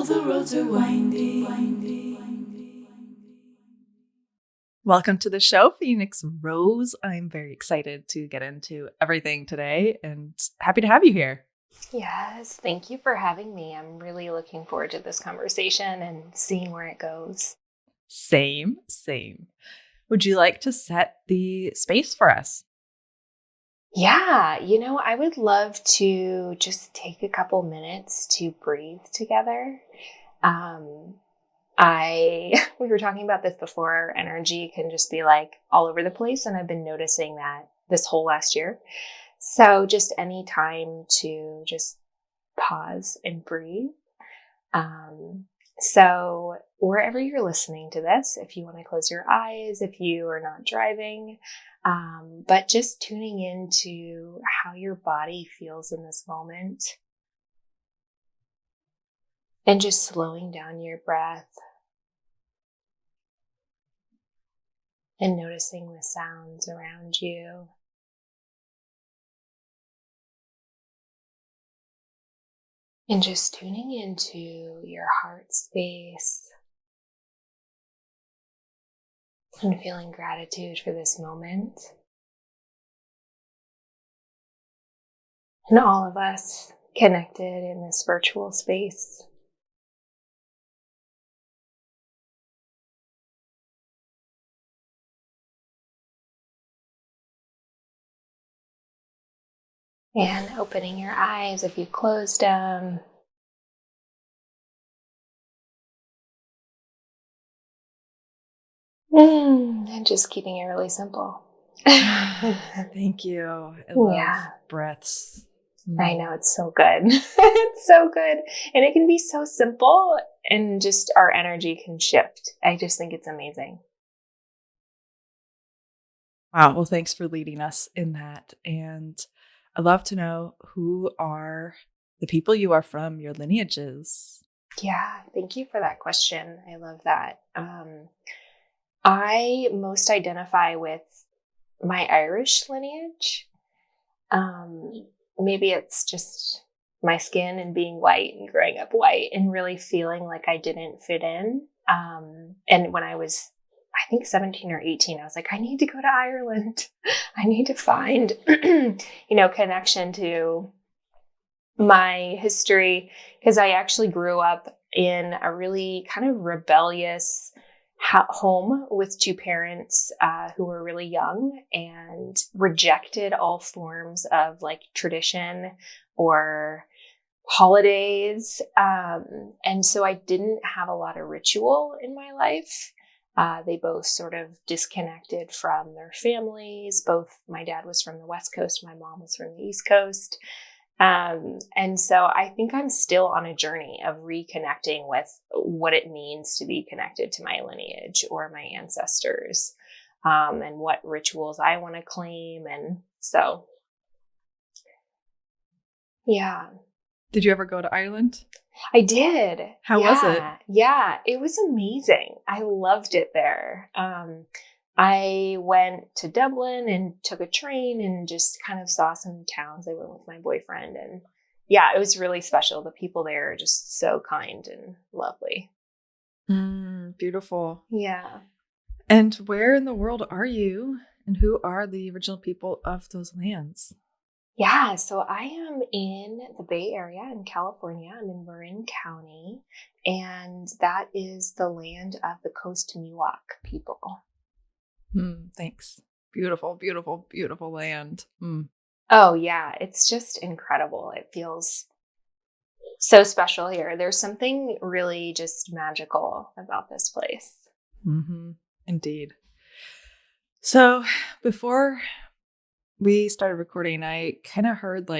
All the roads are winding. Welcome to the show, Phoenix Rose. I'm very excited to get into everything today and happy to have you here. Yes, thank you for having me. I'm really looking forward to this conversation and seeing where it goes. Same. Would you like to set the space for us? Yeah, I would love to just take a couple minutes to breathe together. We were talking about this before. Our energy can just be like all over the place, and I've been noticing that this whole last year. So just any time to just pause and breathe. So wherever you're listening to this, if you want to close your eyes, if you are not driving, but just tuning into how your body feels in this moment and just slowing down your breath and noticing the sounds around you. And just tuning into your heart space and feeling gratitude for this moment. And all of us connected in this virtual space. And opening your eyes if you closed them. And just keeping it really simple. Thank you. I love breaths. I know, it's so good. It's so good. And it can be so simple and just our energy can shift. I just think it's amazing. Wow. Well, thanks for leading us in that. And I'd love to know, who are the people you are from, your lineages? Yeah, thank you for that question. I love that. I most identify with my Irish lineage. Maybe it's just my skin and being white and growing up white and really feeling like I didn't fit in. And when I was, I think 17 or 18, I was like, I need to go to Ireland. I need to find, connection to my history, because I actually grew up in a really kind of rebellious home with two parents who were really young and rejected all forms of like tradition or holidays. And so I didn't have a lot of ritual in my life. They both sort of disconnected from their families. My dad was from the West Coast, my mom was from the East Coast. And so I think I'm still on a journey of reconnecting with what it means to be connected to my lineage or my ancestors, and what rituals I want to claim. And so, yeah. Did you ever go to Ireland? I did. How was it? Yeah, it was amazing. I loved it there. I went to Dublin and took a train and just kind of saw some towns. I went with my boyfriend, and yeah, it was really special. The people there are just so kind and lovely. Beautiful. Yeah. And where in the world are you, and who are the original people of those lands? Yeah, so I am in the Bay Area in California. I'm in Marin County, and that is the land of the Coast Miwok people. Thanks. Beautiful, beautiful, beautiful land. Oh, yeah. It's just incredible. It feels so special here. There's something really just magical about this place. Indeed. So before we started recording, I kind of heard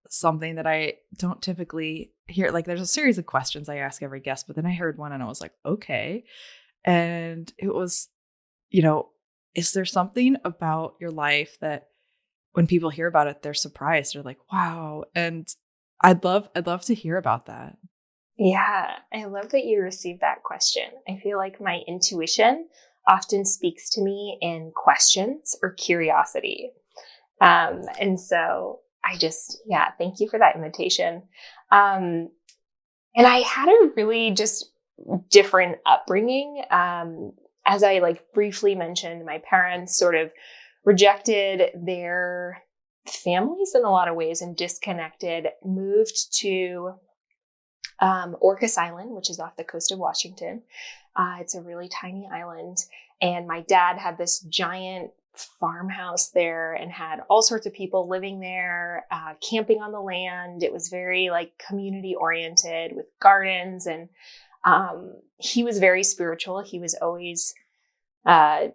something that I don't typically hear. Like, there's a series of questions I ask every guest, but then I heard one and I was like, okay. And it was, is there something about your life that when people hear about it, they're surprised? They're like, wow. And I'd love to hear about that. Yeah, I love that you received that question. I feel like my intuition often speaks to me in questions or curiosity. And so thank you for that invitation. And I had a really just different upbringing. As I like briefly mentioned, my parents sort of rejected their families in a lot of ways and disconnected, moved to Orcas Island, which is off the coast of Washington. It's a really tiny island. And my dad had this giant farmhouse there and had all sorts of people living there, camping on the land. It was very like community oriented with gardens. And he was very spiritual. He was always a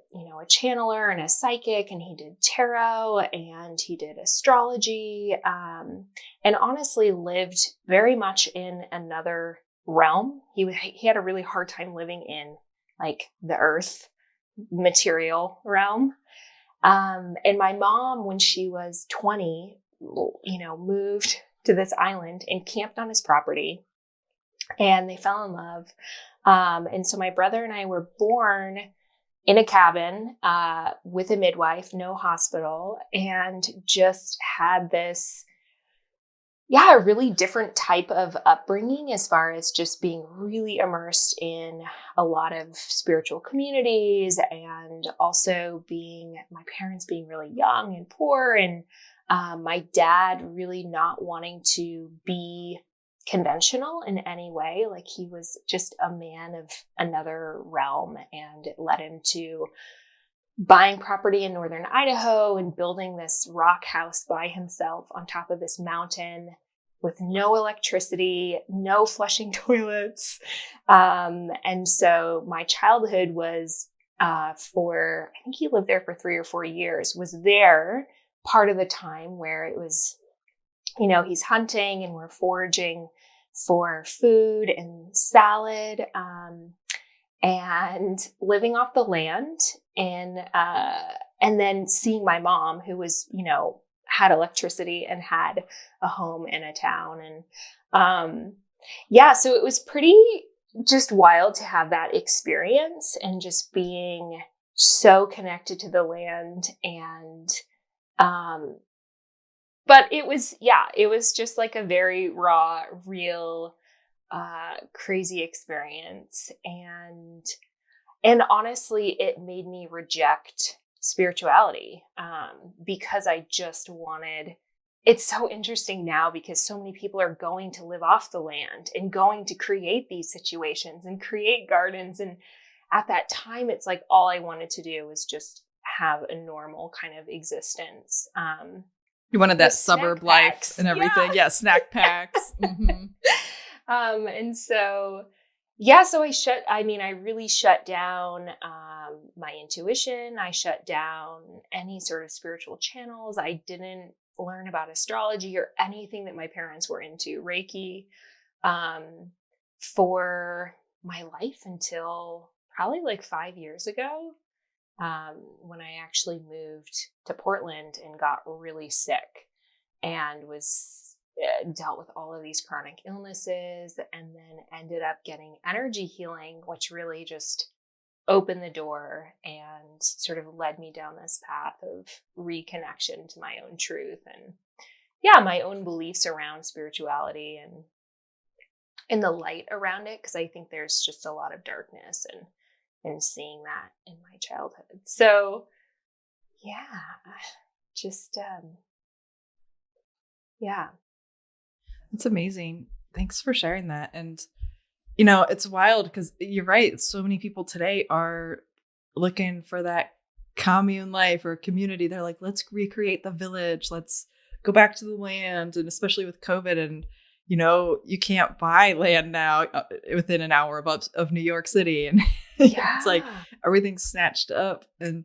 channeler and a psychic, and he did tarot and he did astrology, and honestly lived very much in another realm. He had a really hard time living in like the earth material realm. And my mom, when she was 20, moved to this island and camped on his property, and they fell in love. And so my brother and I were born in a cabin with a midwife, no hospital, and just had this, a really different type of upbringing as far as just being really immersed in a lot of spiritual communities, and also my parents being really young and poor, and my dad really not wanting to be conventional in any way. Like he was just a man of another realm, and it led him to buying property in northern Idaho and building this rock house by himself on top of this mountain with no electricity, no flushing toilets. And so my childhood was I think he lived there for 3 or 4 years, was there part of the time where it was, he's hunting and we're foraging for food and salad, and living off the land, and then seeing my mom, who was, had electricity and had a home in a town. And so it was pretty just wild to have that experience and just being so connected to the land. And but it was just like a very raw, real, crazy experience. And honestly, it made me reject spirituality, because I just wanted, it's so interesting now because so many people are going to live off the land and going to create these situations and create gardens. And at that time, it's like all I wanted to do was just have a normal kind of existence. You wanted that suburb life and everything. Yeah, snack packs. Mm-hmm. And so, so I really shut down my intuition. I shut down any sort of spiritual channels. I didn't learn about astrology or anything that my parents were into, Reiki, for my life until probably like 5 years ago, when I actually moved to Portland and got really sick and was dealt with all of these chronic illnesses, and then ended up getting energy healing, which really just opened the door and sort of led me down this path of reconnection to my own truth and my own beliefs around spirituality and the light around it, because I think there's just a lot of darkness and seeing that in my childhood. So just It's amazing. Thanks for sharing that. And it's wild because you're right. So many people today are looking for that commune life or community. They're like, let's recreate the village. Let's go back to the land. And especially with COVID, and you can't buy land now within an hour of New York City. And it's like everything's snatched up. And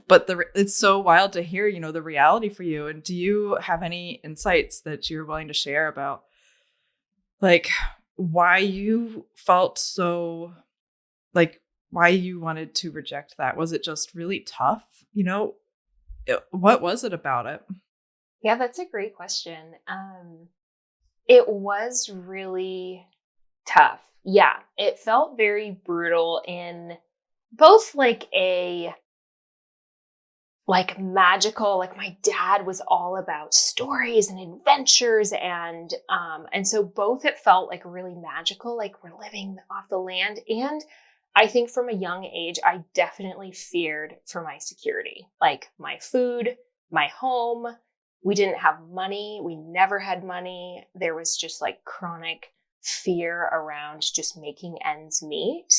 but it's so wild to hear, the reality for you. And do you have any insights that you're willing to share about like why you felt so, like why you wanted to reject that? Was it just really tough? What was it about it? Yeah, that's a great question. It was really tough. Yeah, it felt very brutal in both like like magical. Like my dad was all about stories and adventures, and so both it felt like really magical, like we're living off the land. And I think from a young age, I definitely feared for my security, like my food, my home. We didn't have money. We never had money. There was just like chronic fear around just making ends meet.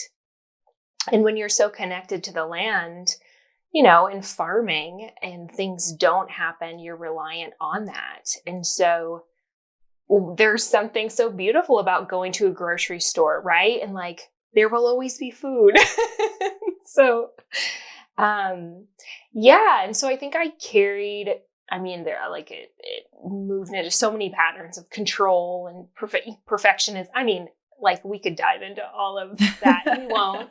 And when you're so connected to the land, you know, in farming and things don't happen, you're reliant on that. And so there's something so beautiful about going to a grocery store, right? And like, there will always be food. So, yeah. And so I think I carried, I mean, there like it moved into so many patterns of control and perfectionism. I mean, like we could dive into all of that. We won't.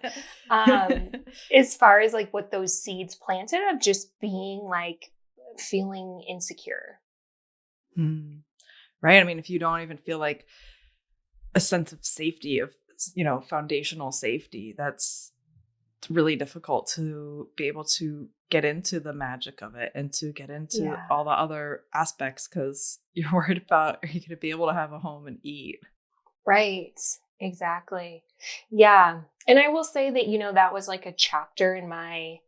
As far as like what those seeds planted of just being like feeling insecure. Right. I mean, if you don't even feel like a sense of safety, of, you know, foundational safety, it's really difficult to be able to get into the magic of it and to get into all the other aspects, because you're worried about, are you going to be able to have a home and eat? Right. Exactly. Yeah. And I will say that, you know, that was like a chapter in my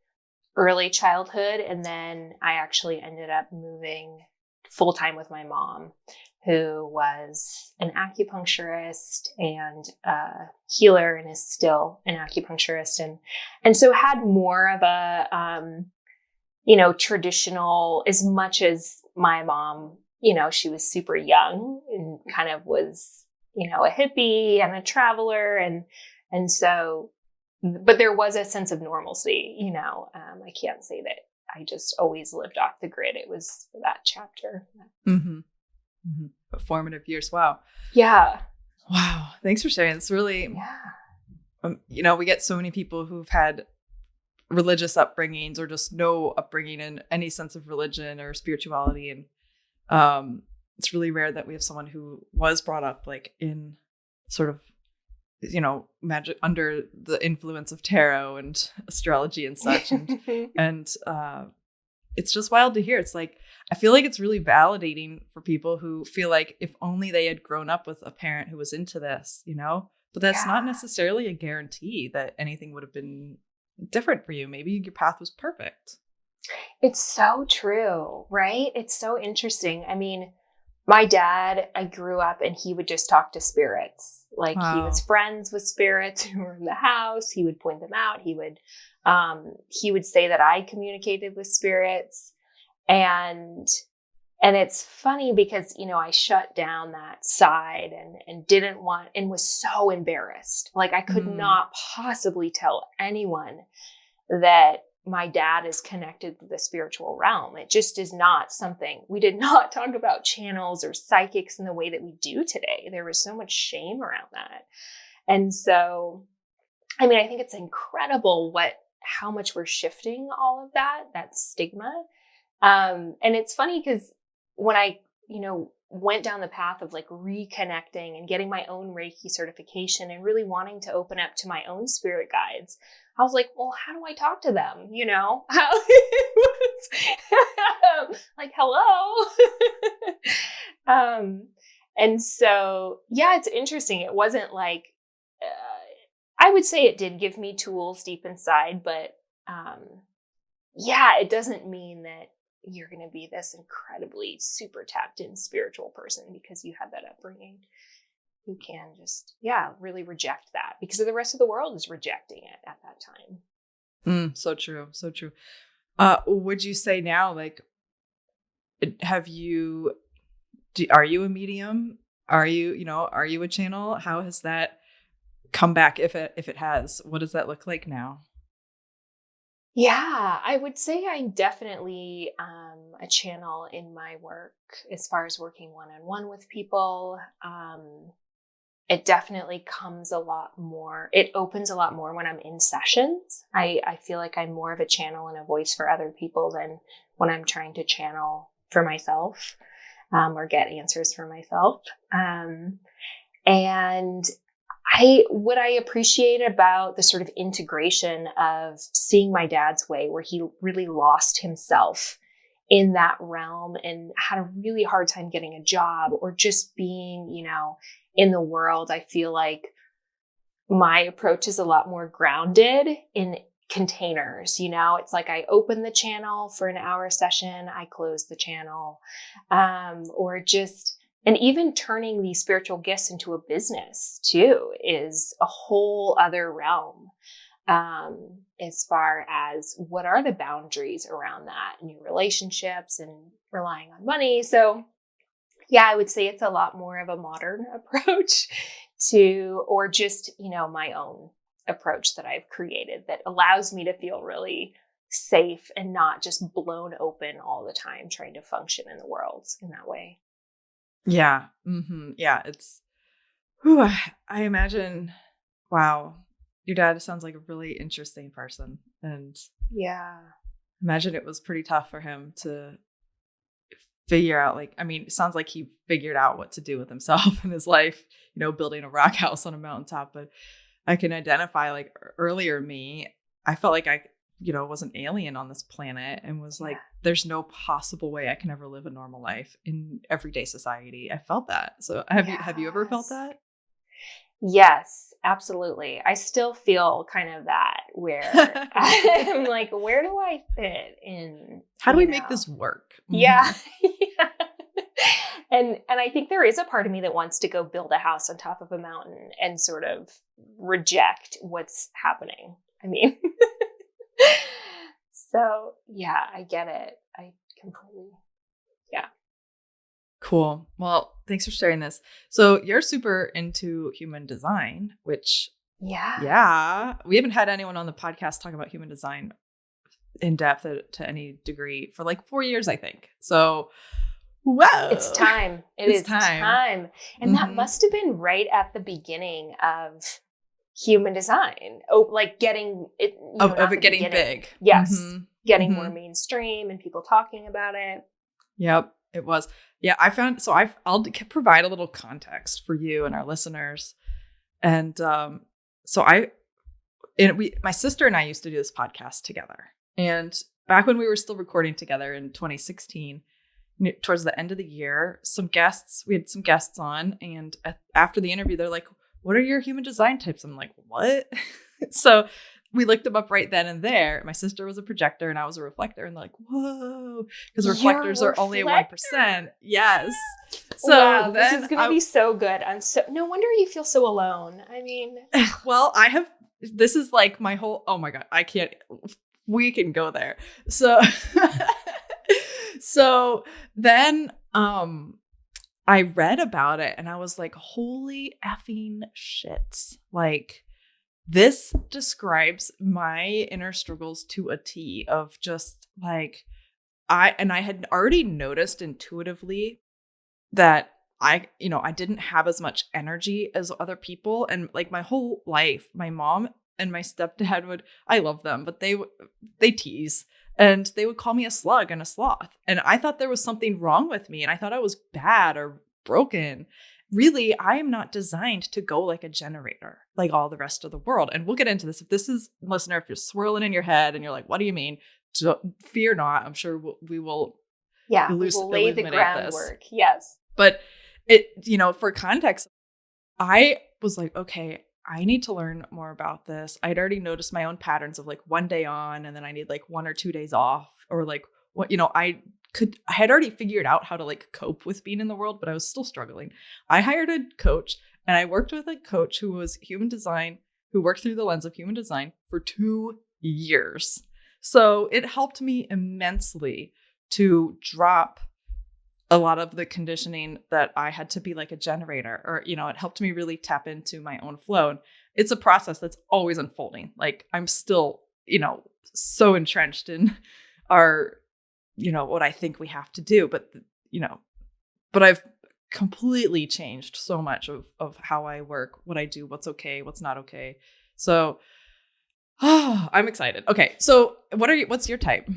early childhood. And then I actually ended up moving full time with my mom, who was an acupuncturist and a healer and is still an acupuncturist. And so had more of a, you know, traditional, as much as my mom, you know, she was super young and kind of was, you know, a hippie and a traveler. And so, but there was a sense of normalcy, you know. I can't say that I just always lived off the grid. It was that chapter. Mm-hmm. Mm-hmm. Formative years. Wow. Yeah. Wow. Thanks for sharing. It's really, you know, we get so many people who've had religious upbringings or just no upbringing in any sense of religion or spirituality. And it's really rare that we have someone who was brought up like in sort of, you know, magic under the influence of tarot and astrology and such. And it's just wild to hear. It's like, I feel like it's really validating for people who feel like if only they had grown up with a parent who was into this, you know, but that's not necessarily a guarantee that anything would have been different for you. Maybe your path was perfect. It's so true, right? It's so interesting. I mean, my dad, I grew up and he would just talk to spirits. Like he was friends with spirits who were in the house. He would point them out. He would say that I communicated with spirits. And it's funny because, you know, I shut down that side and didn't want, and was so embarrassed. Like I could not possibly tell anyone that my dad is connected to the spiritual realm. It just is not something. We did not talk about channels or psychics in the way that we do today. There was so much shame around that. And so, I mean, I think it's incredible how much we're shifting all of that stigma. And it's funny because when I, you know, went down the path of like reconnecting and getting my own Reiki certification and really wanting to open up to my own spirit guides, I was like, well, how do I talk to them? You know, like, hello. And so, yeah, it's interesting. It wasn't like, I would say it did give me tools deep inside, but yeah, it doesn't mean that you're going to be this incredibly super tapped in spiritual person because you had that upbringing. You can just, really reject that because the rest of the world is rejecting it at that time. So true. So true. Would you say now, like, are you a medium? Are you a channel? How has that come back? If it has, what does that look like now? Yeah, I would say I'm definitely a channel in my work as far as working one-on-one with people. It definitely comes a lot more. It opens a lot more when I'm in sessions. I feel like I'm more of a channel and a voice for other people than when I'm trying to channel for myself or get answers for myself. And What I appreciate about the sort of integration of seeing my dad's way, where he really lost himself in that realm and had a really hard time getting a job or just being, in the world. I feel like my approach is a lot more grounded in containers. It's like I open the channel for an hour session, I close the channel, and even turning these spiritual gifts into a business too is a whole other realm. As far as what are the boundaries around that in your relationships and relying on money. So yeah, I would say it's a lot more of a modern approach or just, my own approach that I've created that allows me to feel really safe and not just blown open all the time trying to function in the world in that way. Yeah. Mm-hmm. Yeah. I imagine, wow, your dad sounds like a really interesting person. And yeah, imagine it was pretty tough for him to figure out, it sounds like he figured out what to do with himself in his life, building a rock house on a mountaintop. But I can identify earlier me, I felt like I, was an alien on this planet and was like, there's no possible way I can ever live a normal life in everyday society. I felt that. So have you ever felt that? Yes, absolutely. I still feel kind of that where I'm like, where do I fit in? How do we make this work? Yeah. Yeah. And I think there is a part of me that wants to go build a house on top of a mountain and sort of reject what's happening. I mean, so yeah, I get it. I completely, yeah. Cool. Well, thanks for sharing this. So you're super into human design, which we haven't had anyone on the podcast talk about human design in depth to any degree for 4 years, I think. So, wow. It's time. It's time. And that must have been right at the beginning of human design. Oh, getting it. Of it getting big. Yes. Mm-hmm. Getting more mainstream and people talking about it. Yep. It was. Yeah, I found, I'll provide a little context for you and our listeners. And my sister and I used to do this podcast together. And back when we were still recording together in 2016, towards the end of the year, we had some guests on. And after the interview, they're like, what are your human design types? I'm like, what? So we looked them up right then and there. My sister was a projector and I was a reflector. And they're like, whoa, because reflectors are only 1%. Yes. So wow, this is going to be so good. No wonder you feel so alone. I mean, well, this is my whole, oh my God, we can go there. So, so then, I read about it and I was like, holy effing shit. This describes my inner struggles to a T of just I had already noticed intuitively that I didn't have as much energy as other people. And my whole life, my mom and my stepdad I love them, but they tease and they would call me a slug and a sloth. And I thought there was something wrong with me and I thought I was bad or broken. Really, I am not designed to go like a generator, like all the rest of the world. And we'll get into this. If this is, listener, if you're swirling in your head and you're like, what do you mean? Fear not. I'm sure we will lay the groundwork. This. Yes. But for context, I was like, okay, I need to learn more about this. I'd already noticed my own patterns of one day on, and then I need 1 or 2 days off, or I had already figured out how to cope with being in the world, but I was still struggling. I hired a coach and I worked with a coach who was who worked through the lens of human design for 2 years. So it helped me immensely to drop a lot of the conditioning that I had to be like a generator, or, it helped me really tap into my own flow. And it's a process that's always unfolding. I'm still, so entrenched in our, what I think we have to do, but I've completely changed so much of how I work, what I do, what's okay, what's not okay. So, I'm excited. Okay. So what's your type?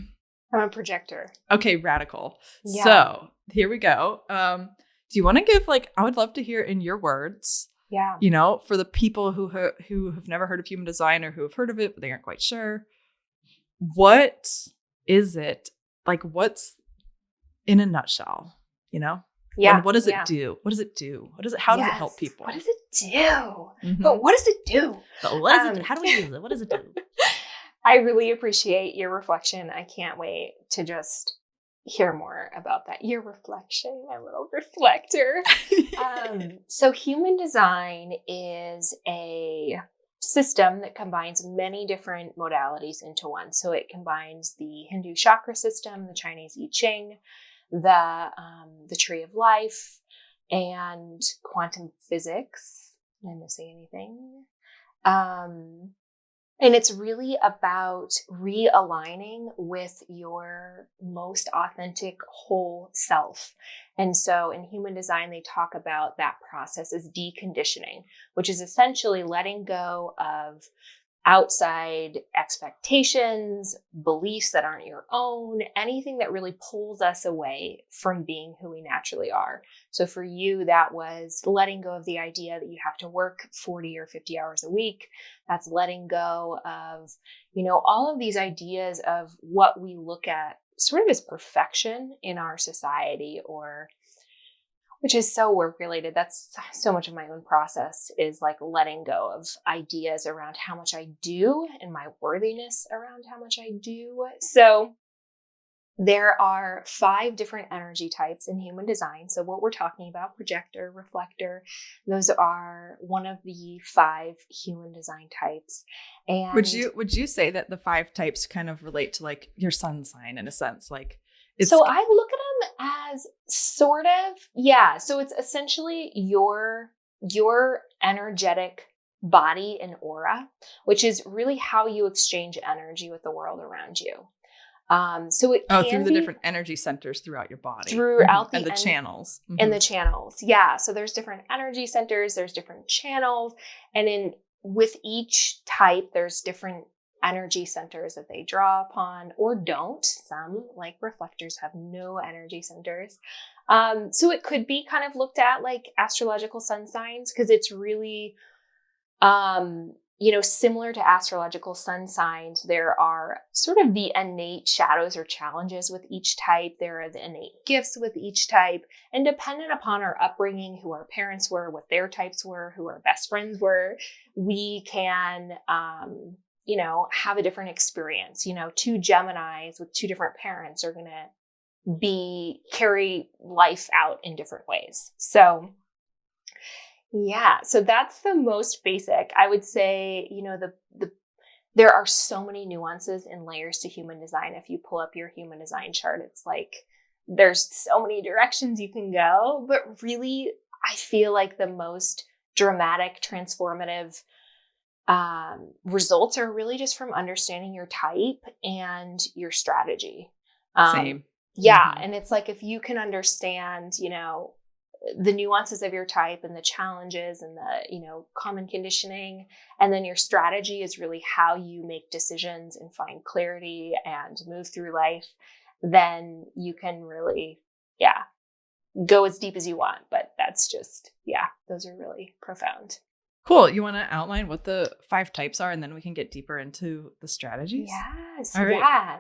I'm a projector. Okay. Radical. Yeah. So here we go. Do you want to give I would love to hear in your words, Yeah. You know, for the people who have never heard of human design or who have heard of it, but they aren't quite sure, what is it? Like, what's in a nutshell, you know? Yeah. What does it do? What does it do? How does it help people? What does it do? Mhm. But what does it do? But what is it? How do we use it? What does it do? I really appreciate your reflection. I can't wait to just hear more about that. Your reflection, my little reflector. So human design is a system that combines many different modalities into one. So it combines the Hindu chakra system, the Chinese I Ching, the tree of life, and quantum physics. Am I missing anything? And it's really about realigning with your most authentic whole self. And so in human design, they talk about that process as deconditioning, which is essentially letting go of outside expectations, beliefs that aren't your own, anything that really pulls us away from being who we naturally are. So for you, that was letting go of the idea that you have to work 40 or 50 hours a week. That's letting go of, all of these ideas of what we look at sort of as perfection in our society, which is so work related. That's so much of my own process, is like letting go of ideas around how much I do and my worthiness around how much I do. So there are 5 different energy types in human design. So what we're talking about, projector, reflector, those are one of the 5 human design types. And would you say that the 5 types kind of relate to like your sun sign in a sense? Like, so I look at them as sort of, yeah. So it's essentially your energetic body and aura, which is really how you exchange energy with the world around you. So it can through the be different energy centers throughout your body, throughout and the channels, and the channels. Yeah. So there's different energy centers, there's different channels, and with each type, there's different energy centers that they draw upon or don't. Some, like reflectors, have no energy centers. So it could be kind of looked at like astrological sun signs, because it's really, similar to astrological sun signs, there are sort of the innate shadows or challenges with each type. There are the innate gifts with each type. And dependent upon our upbringing, who our parents were, what their types were, who our best friends were, we can, have a different experience. 2 Geminis with 2 different parents are going to carry life out in different ways. So yeah, so that's the most basic. I would say, there are so many nuances and layers to human design. If you pull up your human design chart, it's like there's so many directions you can go. But really, I feel like the most dramatic, transformative results are really just from understanding your type and your strategy. Same. Yeah. And it's like, if you can understand, the nuances of your type and the challenges and the, common conditioning, and then your strategy is really how you make decisions and find clarity and move through life, then you can really, go as deep as you want. But that's just, those are really profound. Cool. You want to outline what the 5 types are, and then we can get deeper into the strategies? Yes. All right. Yeah.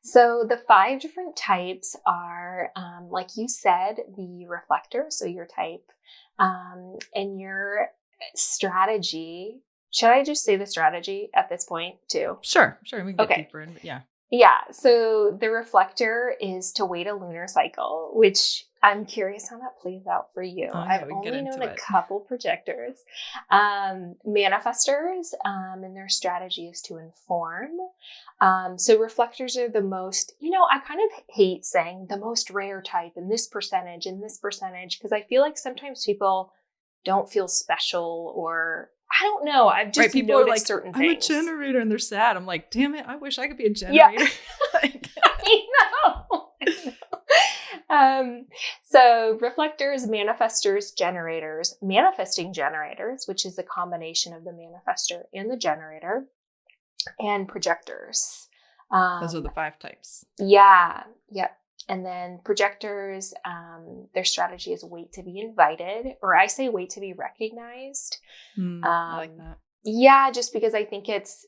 So the 5 different types are, like you said, the reflector, so your type, and your strategy. Should I just say the strategy at this point too? Sure. We can get deeper in, but yeah. Yeah. So the reflector is to wait a lunar cycle, which I'm curious how that plays out for you. I've only known a couple projectors. Manifestors, and their strategy is to inform. So reflectors are the most, I kind of hate saying the most rare type in this percentage, because I feel like sometimes people don't feel special, or I don't know. I've just people noticed are like, certain I'm things. a generator, and they're sad. I'm like, damn it, I wish I could be a generator. Yeah. I know. So reflectors, manifestors, generators, manifesting generators, which is a combination of the manifestor and the generator, and projectors. Those are the 5 types. Yeah. Yep. And then projectors, their strategy is wait to be invited, or I say wait to be recognized. I like that. Yeah, just because I think it's,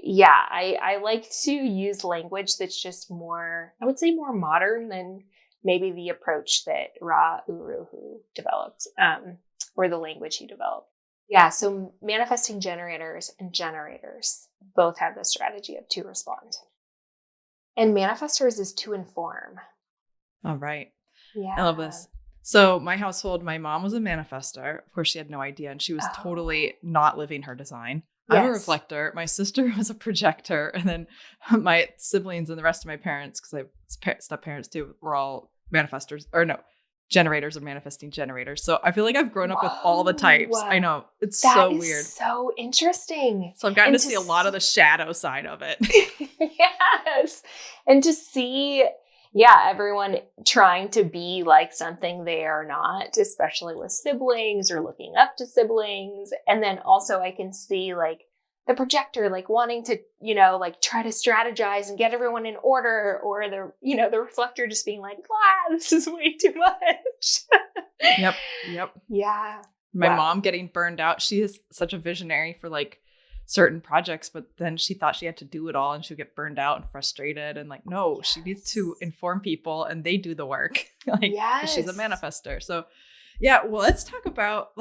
I like to use language that's just more, I would say more modern than maybe the approach that Ra Uruhu developed, or the language he developed. Yeah, so manifesting generators and generators both have the strategy of to respond. And manifestors is to inform. All right. Yeah. I love this. So my household, my mom was a manifestor. Of course, she had no idea, and she was totally not living her design. I'm a reflector. My sister was a projector, and then my siblings and the rest of my parents, because I have step-parents too, were all manifestors, or no, generators or manifesting generators. So I feel like I've grown up with all the types. I know. It's so weird. So interesting. So I've gotten to see a lot of the shadow side of it. Yes. And to see, everyone trying to be like something they are not, especially with siblings or looking up to siblings. And then also I can see like the projector, like wanting to, like try to strategize and get everyone in order, or the reflector just being like, wow, this is way too much. Yep. Yeah. My mom getting burned out. She is such a visionary for like certain projects, but then she thought she had to do it all and she'd get burned out and frustrated, and like, no, she needs to inform people and they do the work. Like, she's a manifestor. So yeah, well, let's talk about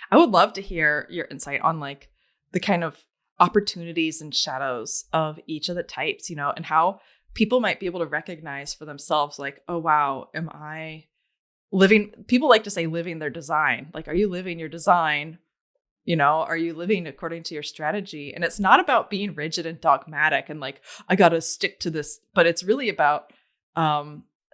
I would love to hear your insight on like the kind of opportunities and shadows of each of the types, and how people might be able to recognize for themselves, like, oh, wow, am I living? People like to say living their design. Like, are you living your design? Are you living according to your strategy? And it's not about being rigid and dogmatic and like, I got to stick to this, but it's really about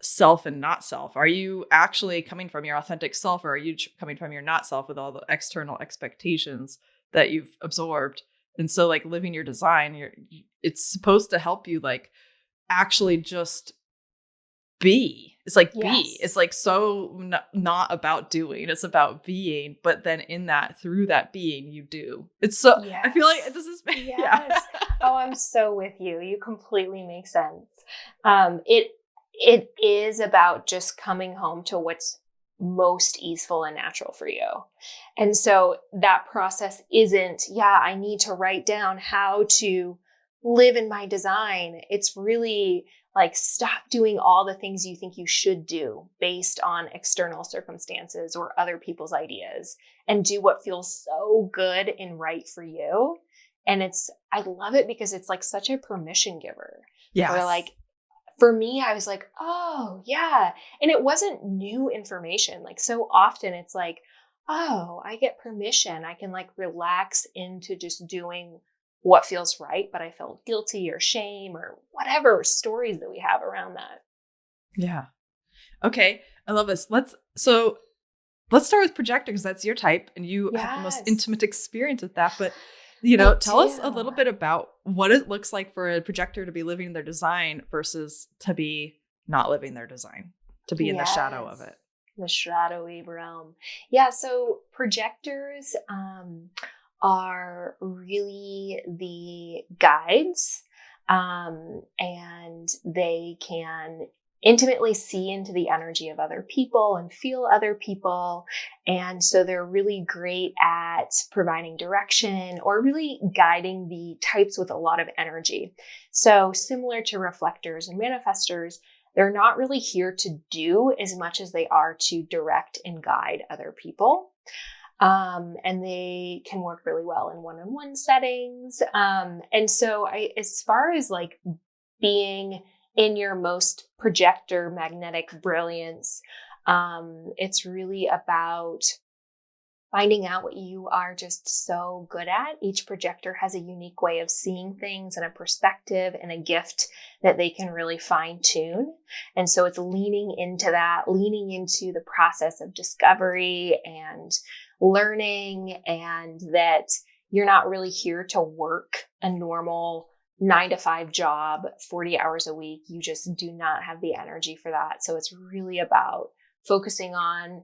self and not self. Are you actually coming from your authentic self, or are you coming from your not self with all the external expectations that you've absorbed? And so like living your design, it's supposed to help you like actually just be. It's like be. It's like so not about doing. It's about being. But then through that being, you do. It's so. I feel like this is. Yes. Yeah. Oh, I'm so with you. You completely make sense. It is about just coming home to what's most easeful and natural for you. And so that process isn't, I need to write down how to live in my design. It's really like, stop doing all the things you think you should do based on external circumstances or other people's ideas, and do what feels so good and right for you. And I love it because it's like such a permission giver. Yeah. Or like, for me, I was like, oh yeah. And it wasn't new information. Like, so often it's like, oh, I get permission. I can like relax into just doing what feels right, but I felt guilty or shame or whatever stories that we have around that. Yeah. Okay. I love this. Let's start with projector, because that's your type and you have the most intimate experience with that. But tell us a little bit about what it looks like for a projector to be living their design versus to be not living their design, to be in the shadow of it. The shadowy realm. Yeah. So projectors are really the guides, and they can intimately see into the energy of other people and feel other people. And so they're really great at providing direction or really guiding the types with a lot of energy. So similar to reflectors and manifestors, they're not really here to do as much as they are to direct and guide other people. And they can work really well in one-on-one settings. And so as far as like being in your most projector magnetic brilliance, it's really about finding out what you are just so good at. Each projector has a unique way of seeing things and a perspective and a gift that they can really fine tune. And so it's leaning into that, leaning into the process of discovery and learning, and that you're not really here to work a normal 9-to-5 job, 40 hours a week. You just do not have the energy for that. So it's really about focusing on,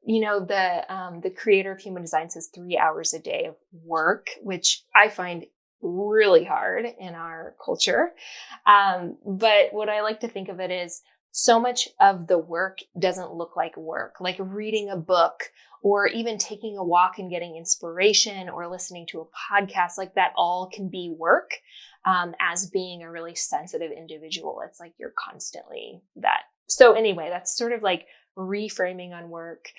the creator of human design says 3 hours a day of work, which I find really hard in our culture. But what I like to think of it is so much of the work doesn't look like work, like reading a book or even taking a walk and getting inspiration or listening to a podcast. Like that all can be work. As being a really sensitive individual, it's like you're constantly that. So anyway, that's sort of like reframing on work.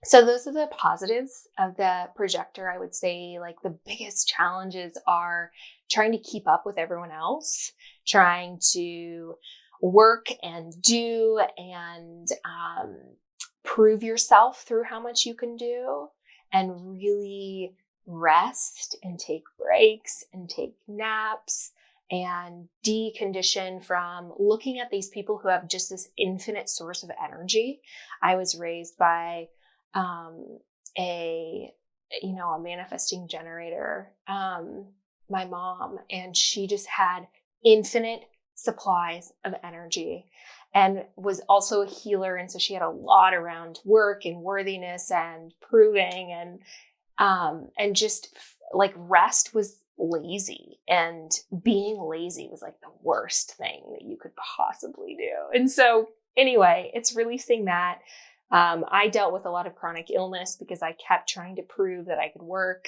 So those are the positives of the projector. I would say like the biggest challenges are trying to keep up with everyone else, trying to work and do and prove yourself through how much you can do, and really rest and take breaks and take naps and decondition from looking at these people who have just this infinite source of energy. I was raised by a manifesting generator, my mom, and she just had infinite supplies of energy and was also a healer. And so she had a lot around work and worthiness and proving and just like rest was lazy, and being lazy was like the worst thing that you could possibly do. And so anyway, it's releasing that. I dealt with a lot of chronic illness because I kept trying to prove that I could work.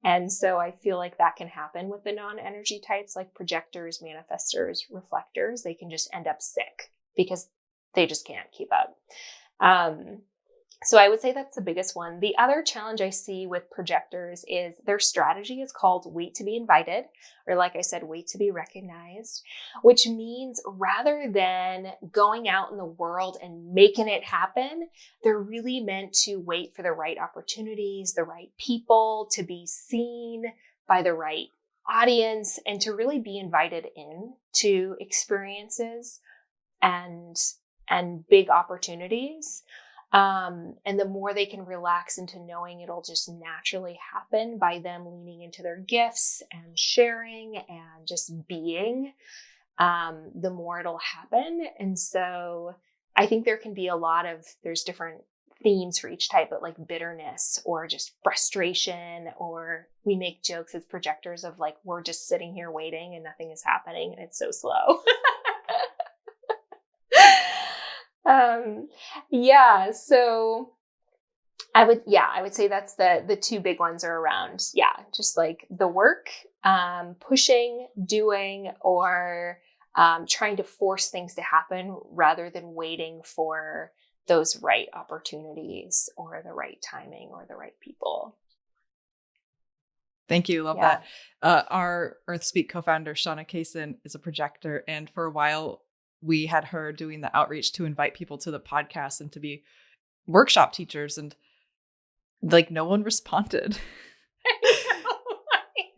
And so I feel like that can happen with the non-energy types like projectors, manifestors, reflectors. They can just end up sick because they just can't keep up. So I would say that's the biggest one. The other challenge I see with projectors is their strategy is called wait to be invited, or like I said, wait to be recognized, which means rather than going out in the world and making it happen, they're really meant to wait for the right opportunities, the right people, to be seen by the right audience, and to really be invited in to experiences and big opportunities. And the more they can relax into knowing it'll just naturally happen by them leaning into their gifts and sharing and just being, the more it'll happen. And so I think there can be there's different themes for each type, but like bitterness or just frustration, or we make jokes as projectors of like, we're just sitting here waiting and nothing is happening and it's so slow. So I would say that's the two big ones are around, just like the work, pushing, doing, or trying to force things to happen rather than waiting for those right opportunities or the right timing or the right people. Thank you. Love that. Our EarthSpeak co-founder, Shauna Kaysen, is a projector. And for a while, we had her doing the outreach to invite people to the podcast and to be workshop teachers. And like, no one responded.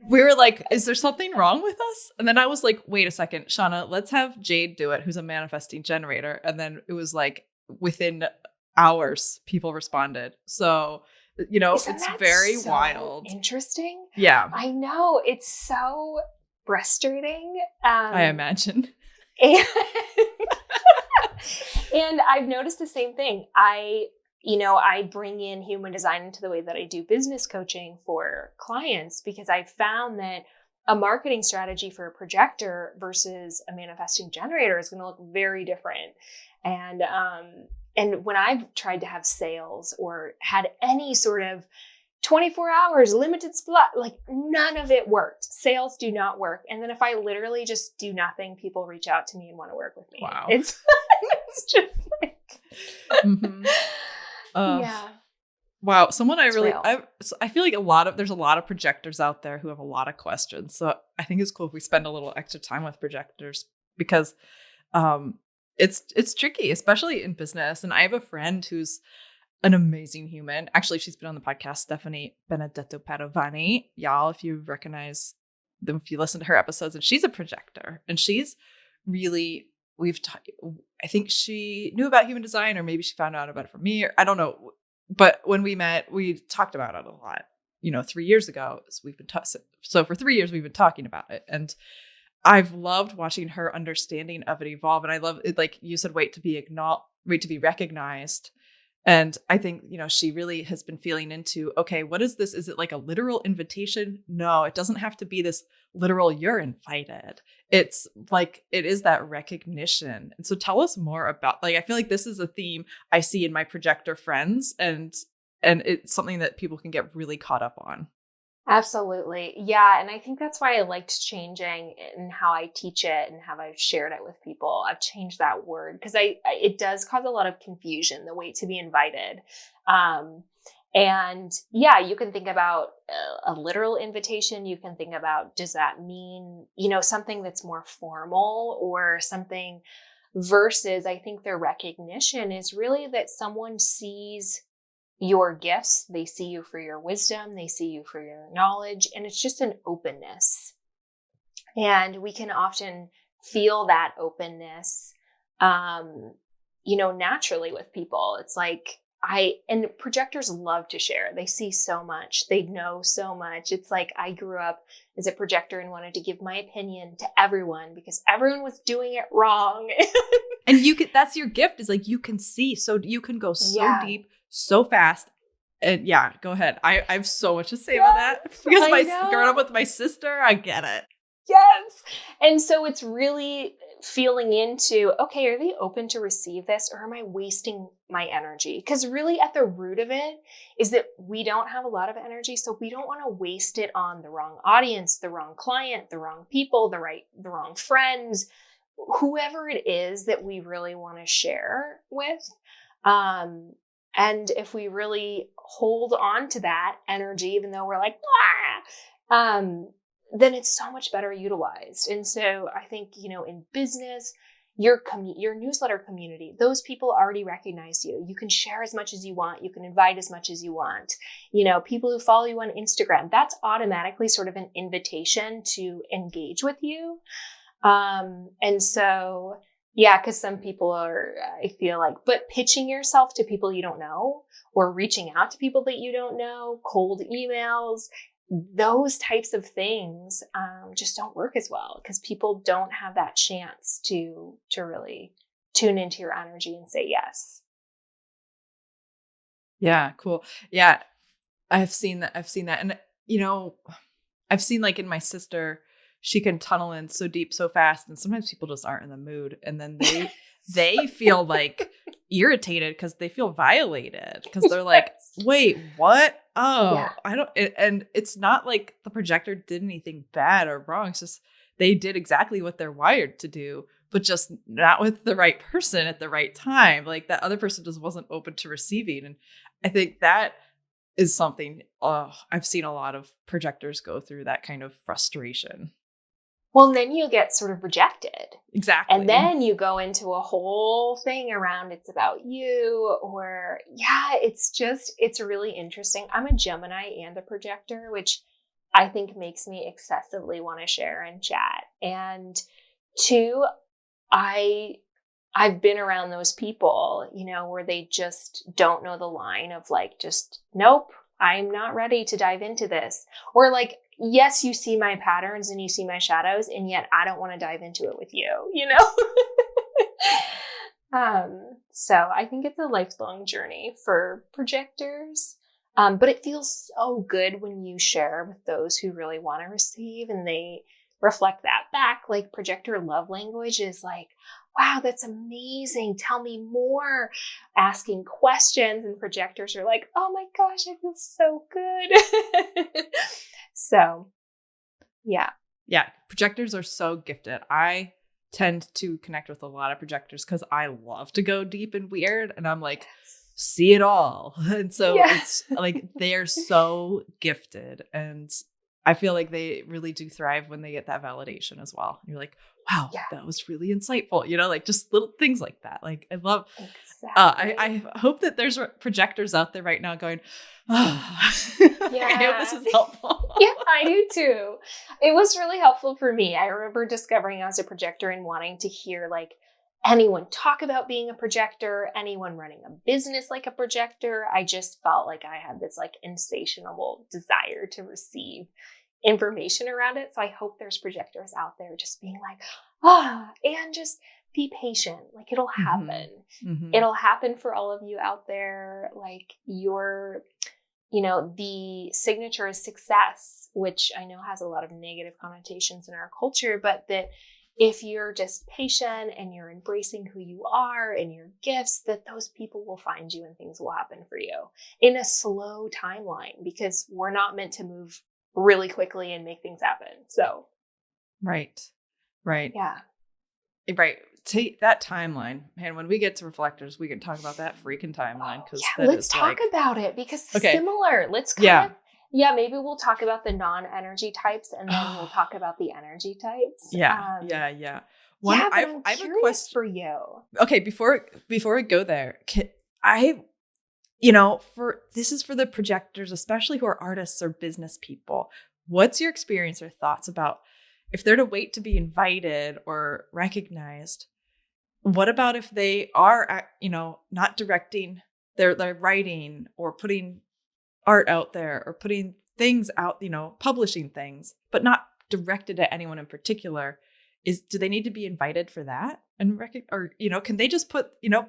We were like, is there something wrong with us? And then I was like, wait a second, Shauna, let's have Jade do it, who's a manifesting generator. And then it was like within hours, people responded. So, it's very wild. Interesting. Yeah. I know. It's so frustrating. I imagine. And I've noticed the same thing. I bring in human design into the way that I do business coaching for clients, because I found that a marketing strategy for a projector versus a manifesting generator is going to look very different. And when I've tried to have sales or had any sort of 24 hours, limited supply, like none of it worked. Sales do not work. And then if I literally just do nothing, people reach out to me and want to work with me. Wow. It's just like, Wow. Someone I feel like there's a lot of projectors out there who have a lot of questions. So I think it's cool if we spend a little extra time with projectors, because it's tricky, especially in business. And I have a friend who's an amazing human. Actually, she's been on the podcast, Stephanie Benedetto Padovani. Y'all, if you recognize them, if you listen to her episodes, and she's a projector, and she's really, I think she knew about human design, or maybe she found out about it from me, or I don't know. But when we met, we talked about it a lot, 3 years ago. So for 3 years, we've been talking about it. And I've loved watching her understanding of it evolve. And I love it. Like you said, wait to be recognized. And I think, she really has been feeling into, okay, what is this? Is it like a literal invitation? No, it doesn't have to be this literal, you're invited. It's like, it is that recognition. And so tell us more about, like, I feel like this is a theme I see in my projector friends, and it's something that people can get really caught up on. Absolutely. Yeah. And I think that's why I liked changing in how I teach it and how I've shared it with people. I've changed that word because it does cause a lot of confusion, the way to be invited. And yeah, you can think about a literal invitation. You can think about, does that mean, something that's more formal or something, versus I think the recognition is really that someone sees your gifts. They see you for your wisdom. They see you for your knowledge. And it's just an openness. And we can often feel that openness, naturally with people. It's like and projectors love to share. They see so much. They know so much. It's like I grew up as a projector and wanted to give my opinion to everyone because everyone was doing it wrong. And that's your gift, is like, you can see, so you can go so deep, so fast. And yeah, go ahead. I have so much to say about that because growing up with my sister, I get it. Yes. And so it's really feeling into, okay, are they open to receive this, or am I wasting my energy? Because really at the root of it is that we don't have a lot of energy. So we don't want to waste it on the wrong audience, the wrong client, the wrong people, the wrong friends, whoever it is that we really want to share with. And if we really hold on to that energy, even though we're like, then it's so much better utilized. And so I think, in business, your newsletter community, those people already recognize you. You can share as much as you want. You can invite as much as you want. People who follow you on Instagram, that's automatically sort of an invitation to engage with you. And so, yeah, because some people I feel like, but pitching yourself to people you don't know, or reaching out to people that you don't know, cold emails, those types of things just don't work as well because people don't have that chance to really tune into your energy and say yes. Yeah, cool. Yeah, I've seen that. And, I've seen, like, in my sister, she can tunnel in so deep, so fast. And sometimes people just aren't in the mood. And then they feel like irritated because they feel violated because they're like, wait, what? Oh, yeah. I don't. And it's not like the projector did anything bad or wrong. It's just they did exactly what they're wired to do, but just not with the right person at the right time. Like, that other person just wasn't open to receiving. And I think that is something I've seen a lot of projectors go through, that kind of frustration. Well, then you get sort of rejected. Exactly. And then you go into a whole thing around it's about you, or it's really interesting. I'm a Gemini and a projector, which I think makes me excessively want to share and chat. And two, I've been around those people, where they just don't know the line of like, just, nope, I'm not ready to dive into this. Or like, yes, you see my patterns and you see my shadows, and yet I don't want to dive into it with you, So I think it's a lifelong journey for projectors. But it feels so good when you share with those who really want to receive and they reflect that back. Like, projector love language is like, wow, that's amazing. Tell me more. Asking questions, and projectors are like, oh my gosh, I feel so good. So, yeah. Yeah. Projectors are so gifted. I tend to connect with a lot of projectors because I love to go deep and weird. And I'm like, see it all. And so it's like, they're so gifted. And I feel like they really do thrive when they get that validation as well. And you're like, wow, that was really insightful. Like, just little things like that. Like, I love, I hope that there's projectors out there right now going, I hope this is helpful. Yeah, I do too. It was really helpful for me. I remember discovering I was a projector and wanting to hear like anyone talk about being a projector, anyone running a business like a projector. I just felt like I had this like insatiable desire to receive information around it. So I hope there's projectors out there just being like, and just be patient. Like it'll happen. Mm-hmm. It'll happen for all of you out there. Like the signature is success, which I know has a lot of negative connotations in our culture, but that if you're just patient and you're embracing who you are and your gifts, that those people will find you and things will happen for you in a slow timeline, because we're not meant to move really quickly and make things happen. So. Right. Yeah. Right. Take that timeline. Man, when we get to reflectors, we can talk about that freaking timeline. Let's talk about it, because similar. Let's maybe we'll talk about the non-energy types, and then we'll talk about the energy types. Yeah. I have a question for you. Okay, before we go there, this is for the projectors, especially who are artists or business people. What's your experience or thoughts about if they're to wait to be invited or recognized? What about if they are, not directing their writing or putting art out there or putting things out, publishing things, but not directed at anyone in particular? Do they need to be invited for that? And can they just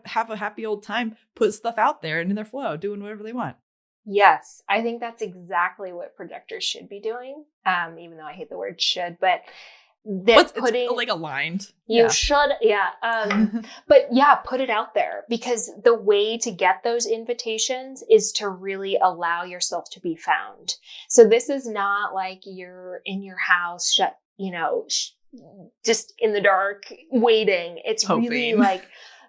have a happy old time, put stuff out there and in their flow, doing whatever they want? Yes, I think that's exactly what projectors should be doing. Even though I hate the word should, but it's like aligned. You should, but put it out there, because the way to get those invitations is to really allow yourself to be found. So this is not like you're in your house, shut, just in the dark waiting. It's hoping. Really like,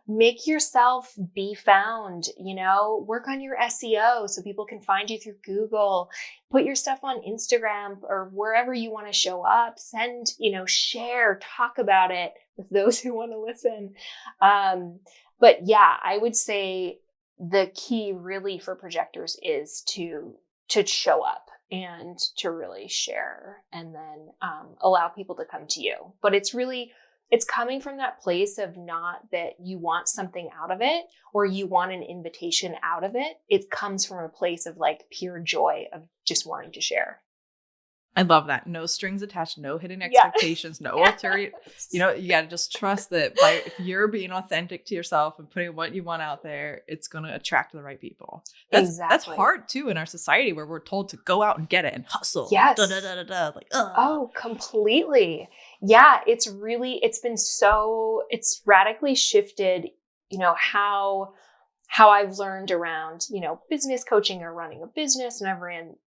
make yourself be found, work on your SEO so people can find you through Google, put your stuff on Instagram or wherever you want to show up, send, share, talk about it with those who want to listen. But I would say the key really for projectors is to show up and to really share, and then allow people to come to you. But it's coming from that place of not that you want something out of it or you want an invitation out of it. It comes from a place of like pure joy of just wanting to share. I love that. No strings attached, no hidden expectations, no ulterior. You got to just trust that if you're being authentic to yourself and putting what you want out there, it's going to attract the right people. That's hard too in our society where we're told to go out and get it and hustle. Yes. Like, oh, completely. Yeah. It's radically shifted, how I've learned around, business coaching or running a business, and I've ran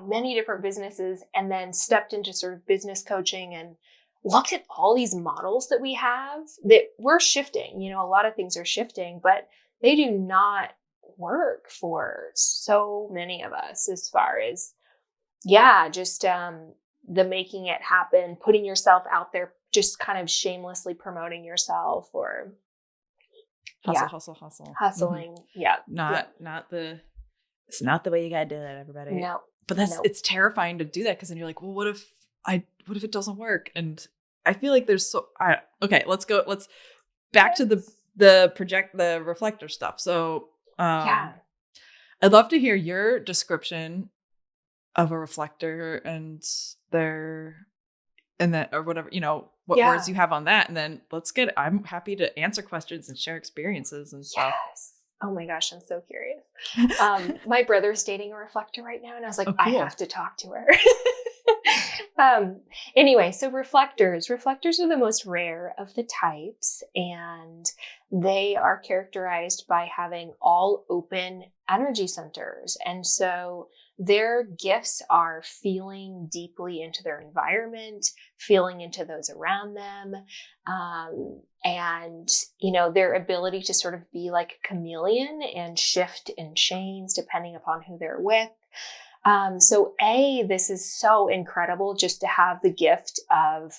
many different businesses, and then stepped into sort of business coaching and looked at all these models that we have that we're shifting. A lot of things are shifting, but they do not work for so many of us as far as, just the making it happen, putting yourself out there, just kind of shamelessly promoting yourself or hustling. Mm-hmm. It's not the way you gotta do it, everybody. No. But it's terrifying to do that, because then you're like, well, what if it doesn't work? And I feel like there's let's back to the reflector stuff. So I'd love to hear your description of a reflector and or whatever, what words you have on that. And then I'm happy to answer questions and share experiences and stuff. Yes. Oh my gosh, I'm so curious. My brother's dating a reflector right now, and I was like, cool. I have to talk to her. Anyway, so reflectors are the most rare of the types, and they are characterized by having all open energy centers. And so their gifts are feeling deeply into their environment, feeling into those around them, and, their ability to sort of be like a chameleon and shift and change depending upon who they're with. So this is so incredible just to have the gift of,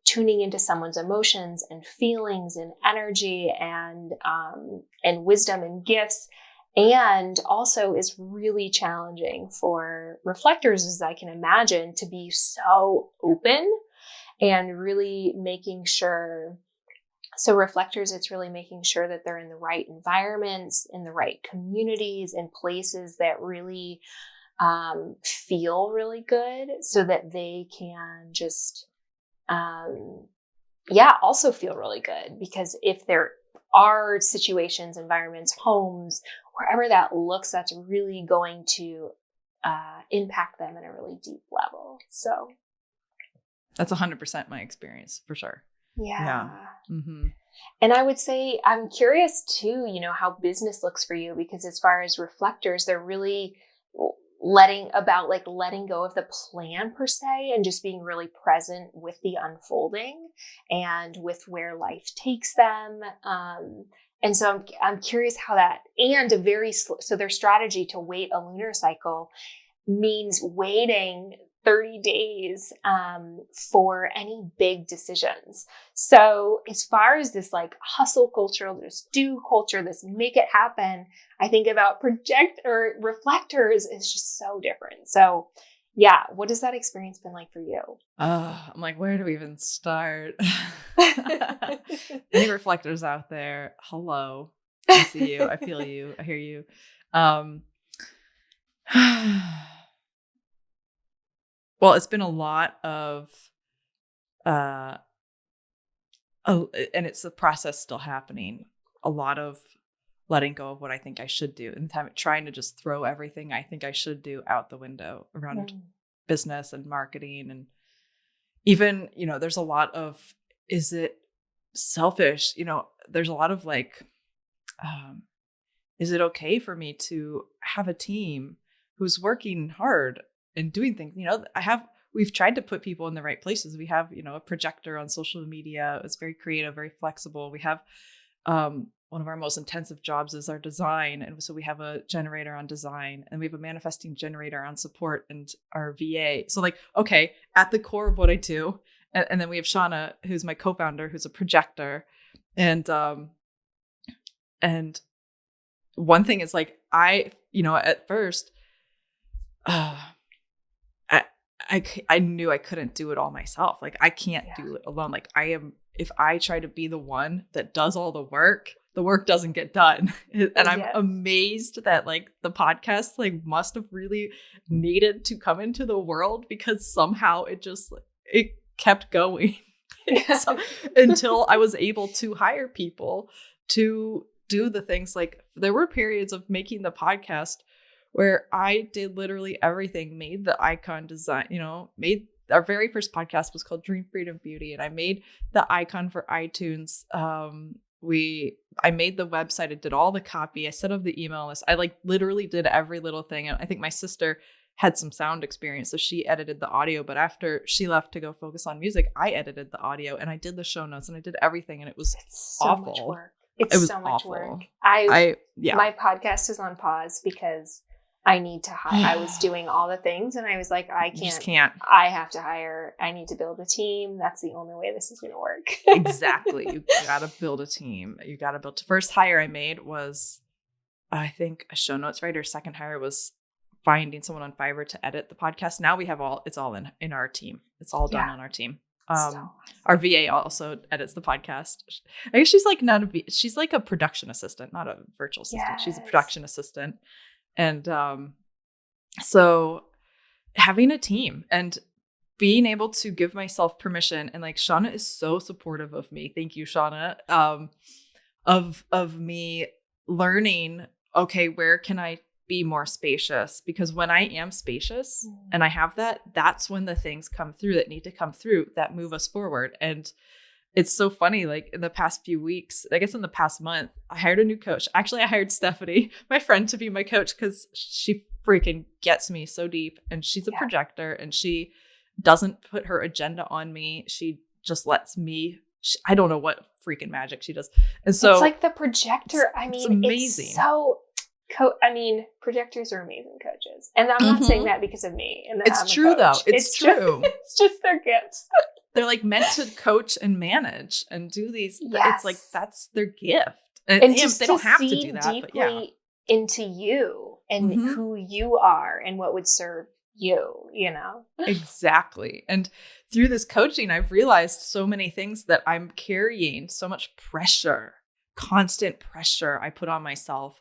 tuning into someone's emotions and feelings and energy and wisdom and gifts. And also is really challenging for reflectors, as I can imagine, to be so open and really making sure. So reflectors, it's really making sure that they're in the right environments, in the right communities, in places that really feel really good, so that they can just also feel really good, because if there are situations, environments, homes, wherever that looks, that's really going to impact them in a really deep level. So that's 100% my experience for sure. yeah. Mm-hmm. And I would say, I'm curious too, how business looks for you, because as far as reflectors, they're really letting go of the plan per se, and just being really present with the unfolding and with where life takes them. And so I'm curious how that, and so their strategy to wait a lunar cycle means waiting 30 days for any big decisions. So as far as this like hustle culture, this do culture, this make it happen, I think about reflectors is just so different. So yeah, what has that experience been like for you? I'm like, where do we even start? Any reflectors out there? Hello. I see you. I feel you. I hear you. Well, it's been a lot of, and it's the process still happening. A lot of letting go of what I think I should do, and trying to just throw everything I think I should do out the window around business and marketing. And even, there's a lot of, is it selfish? There's a lot of like, is it okay for me to have a team who's working hard and doing things? We've tried to put people in the right places. We have, a projector on social media. It's very creative, very flexible. We have, one of our most intensive jobs is our design. And so we have a generator on design, and we have a manifesting generator on support and our VA. So like, okay, at the core of what I do. And then we have Shauna, who's my co-founder, who's a projector. And one thing is like, at first, I knew I couldn't do it all myself. Like I can't do it alone. Like if I try to be the one that does all the work doesn't get done. And I'm amazed that like the podcast like must have really needed to come into the world, because somehow it kept going until I was able to hire people to do the things. Like there were periods of making the podcast where I did literally everything, made the icon design, made our very first podcast was called Dream Freedom Beauty. And I made the icon for iTunes. I made the website. I did all the copy. I set up the email list. I like literally did every little thing. And I think my sister had some sound experience, so she edited the audio. But after she left to go focus on music, I edited the audio and I did the show notes and I did everything. And it was awful. Much work. It was so much work. My podcast is on pause because I need to hire. I was doing all the things and I was like, I can't. I have to hire. I need to build a team. That's the only way this is going to work. Exactly. You got to build a team. You got to build. First hire I made was, I think, a show notes writer. Second hire was finding someone on Fiverr to edit the podcast. Now we have it's all in our team. It's all done on our team. Our VA also edits the podcast. I guess she's like she's like a production assistant, not a virtual assistant. Yes. She's a production assistant. And so having a team and being able to give myself permission, and like Shauna is so supportive of me. Thank you, Shauna. Of me learning, okay, where can I be more spacious? Because when I am spacious and I have that's when the things come through that need to come through that move us forward. And it's so funny, like in the past few weeks, I guess in the past month, I hired a new coach. Actually, I hired Stephanie, my friend, to be my coach because she freaking gets me so deep. And she's a projector and she doesn't put her agenda on me. She just lets me, I don't know what freaking magic she does. And so it's like the projector. It's amazing. It's so projectors are amazing coaches. And I'm not saying that because of me. And it's true though. It's true. It's just their gifts. They're like meant to coach and manage and do these. Yes. It's like that's their gift. And just they don't have to do see that, deeply into you and who you are and what would serve you, Exactly. And through this coaching, I've realized so many things that I'm carrying, so much pressure, constant pressure I put on myself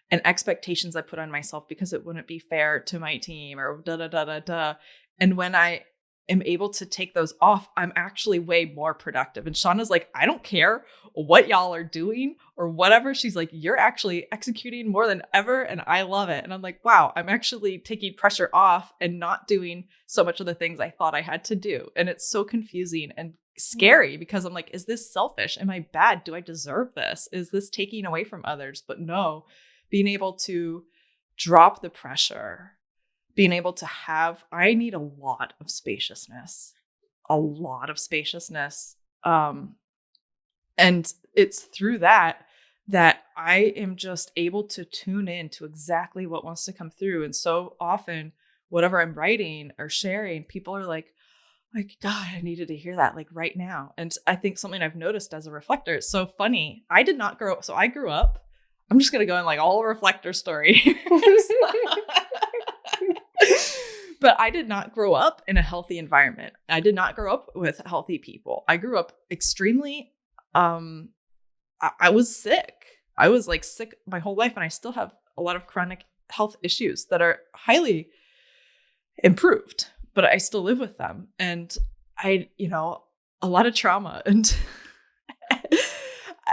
and expectations I put on myself because it wouldn't be fair to my team or da da da da da. And when I am able to take those off, I'm actually way more productive. And Shauna's like, I don't care what y'all are doing or whatever. She's like, you're actually executing more than ever. And I love it. And I'm like, wow, I'm actually taking pressure off and not doing so much of the things I thought I had to do. And it's so confusing and scary because I'm like, is this selfish? Am I bad? Do I deserve this? Is this taking away from others? But no, being able to drop the pressure, being able to have, I need a lot of spaciousness, a lot of spaciousness. And it's through that I am just able to tune in to exactly what wants to come through. And so often, whatever I'm writing or sharing, people are like, God, I needed to hear that like right now. And I think something I've noticed as a reflector, it's so funny. I did not grow up. So I grew up, I'm just going to go in like all reflector story. But I did not grow up in a healthy environment. I did not grow up with healthy people. I grew up extremely, I was sick. I was like sick my whole life. And I still have a lot of chronic health issues that are highly improved, but I still live with them. And a lot of trauma, and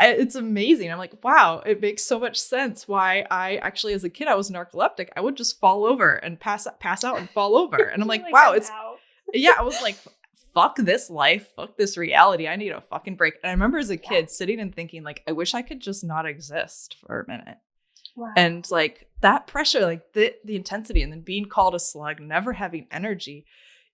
it's amazing. I'm like, wow, it makes so much sense why I actually, as a kid, I was narcoleptic. I would just fall over and pass out and fall over. And I'm like, wow, I was like, fuck this life, fuck this reality. I need a fucking break. And I remember as a kid sitting and thinking like, I wish I could just not exist for a minute. Wow. And like that pressure, like the intensity, and then being called a slug, never having energy.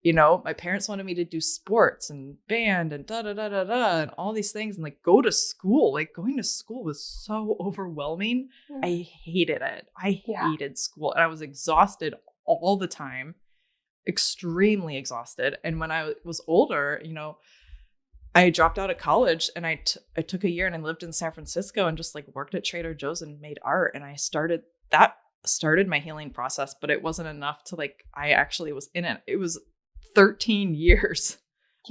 My parents wanted me to do sports and band and and all these things and like go to school. Like going to school was so overwhelming. I hated it. I hated school, and I was exhausted all the time, extremely exhausted. And when I was older, I dropped out of college and I took a year and I lived in San Francisco and just like worked at Trader Joe's and made art. And I started my healing process, but it wasn't enough to like, I actually was in it. It was 13 years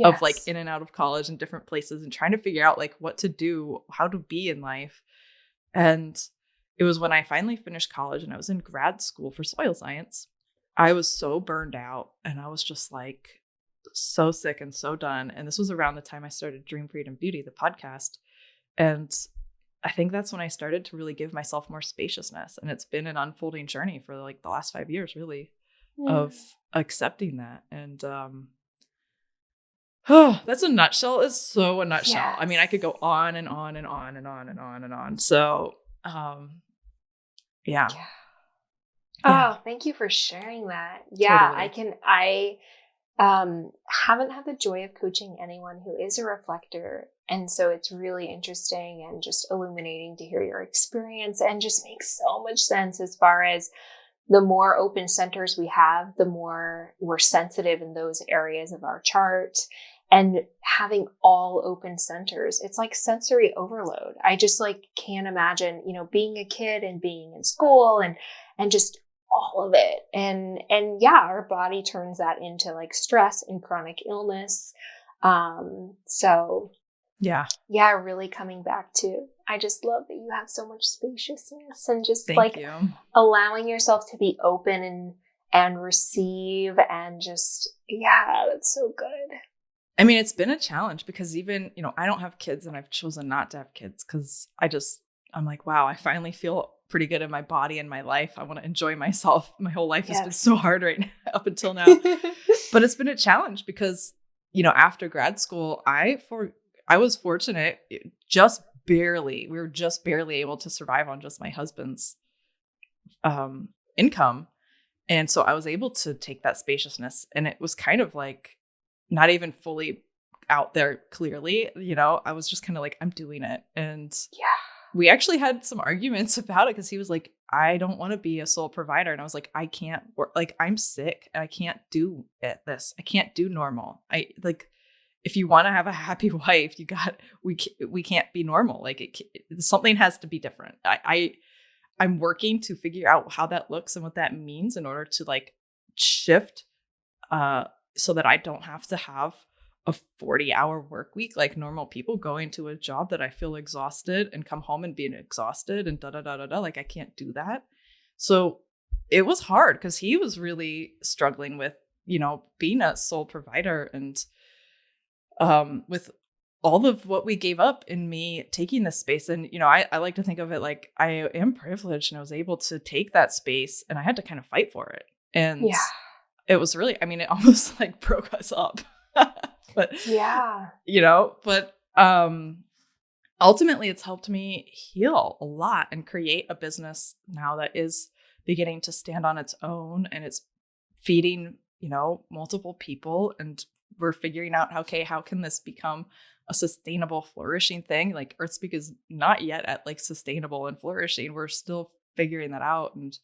of like in and out of college and different places and trying to figure out like what to do, how to be in life. And it was when I finally finished college and I was in grad school for soil science. I was so burned out and I was just like so sick and so done. And this was around the time I started Dream Freedom Beauty, the podcast. And I think that's when I started to really give myself more spaciousness. And it's been an unfolding journey for like the last 5 years, really, of accepting that. And that's a nutshell. Is so a nutshell. Yes. I mean, I could go on and on and on and on and on and on. So yeah. Oh, thank you for sharing that. Yeah, totally. I haven't had the joy of coaching anyone who is a reflector. And so it's really interesting and just illuminating to hear your experience, and just makes so much sense as far as the more open centers we have, the more we're sensitive in those areas of our chart. And having all open centers, it's like sensory overload. I just like can't imagine, being a kid and being in school and just all of it. And yeah, our body turns that into like stress and chronic illness. So yeah, really coming back to, I just love that you have so much spaciousness and just Thank you. allowing yourself to be open and receive, and just, that's so good. I mean, it's been a challenge because even, I don't have kids and I've chosen not to have kids because I'm like, wow, I finally feel pretty good in my body and my life. I want to enjoy myself. My whole life has been so hard right now, up until now. But it's been a challenge because, after grad school, I was fortunate, we were just barely able to survive on just my husband's income. And so I was able to take that spaciousness, and it was kind of like not even fully out there clearly, I was just kind of like, I'm doing it. And we actually had some arguments about it because he was like, I don't want to be a sole provider. And I was like, I can't work. Like, I'm sick and I can't do this. I can't do normal. If you want to have a happy wife, we can't be normal. Like something has to be different. I'm working to figure out how that looks and what that means in order to like shift, so that I don't have to have a 40-hour work week like normal people, going to a job that I feel exhausted and come home and being exhausted and like I can't do that. So it was hard because he was really struggling with being a sole provider and with all of what we gave up in me taking this space. And, I like to think of it like I am privileged and I was able to take that space and I had to kind of fight for it. And it was really, it almost like broke us up. But, ultimately it's helped me heal a lot and create a business now that is beginning to stand on its own, and it's feeding, multiple people, and we're figuring out, how can this become a sustainable, flourishing thing? Like Earthspeak is not yet at like sustainable and flourishing. We're still figuring that out. And,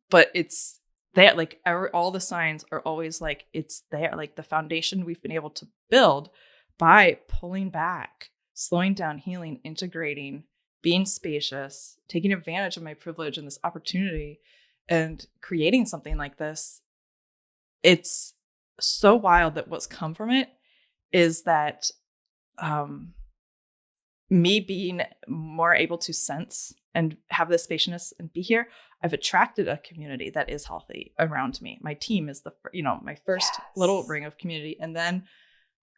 but it's there, like all the signs are always like, it's there, like the foundation we've been able to build by pulling back, slowing down, healing, integrating, being spacious, taking advantage of my privilege and this opportunity and creating something like this. It's so wild that what's come from it is that me being more able to sense and have this spaciousness and be here, I've attracted a community that is healthy around me. My team is my first little ring of community, and then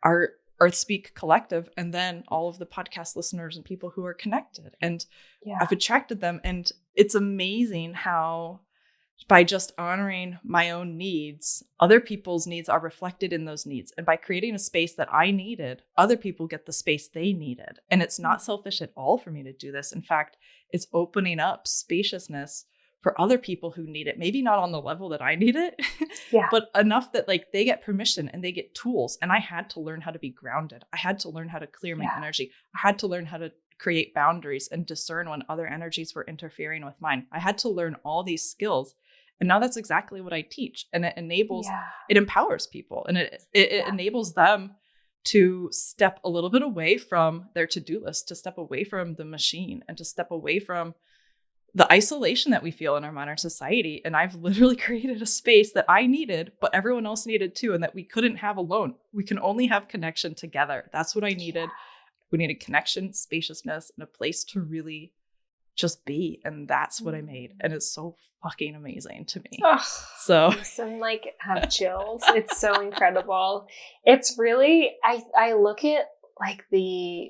our Earthspeak collective, and then all of the podcast listeners and people who are connected. And I've attracted them. And it's amazing how by just honoring my own needs, other people's needs are reflected in those needs. And by creating a space that I needed, other people get the space they needed. And it's not selfish at all for me to do this. In fact, it's opening up spaciousness for other people who need it. Maybe not on the level that I need it, but enough that like they get permission and they get tools. And I had to learn how to be grounded. I had to learn how to clear my energy. I had to learn how to create boundaries and discern when other energies were interfering with mine. I had to learn all these skills. And now that's exactly what I teach. And it enables, it empowers people, and it enables them to step a little bit away from their to-do list, to step away from the machine, and to step away from the isolation that we feel in our modern society. And I've literally created a space that I needed, but everyone else needed too, and that we couldn't have alone. We can only have connection together. That's what I needed. We needed connection, spaciousness, and a place to really just be. And that's what I made. And it's so fucking amazing to me. So I'm like have chills. It's so incredible. It's really, I look at like the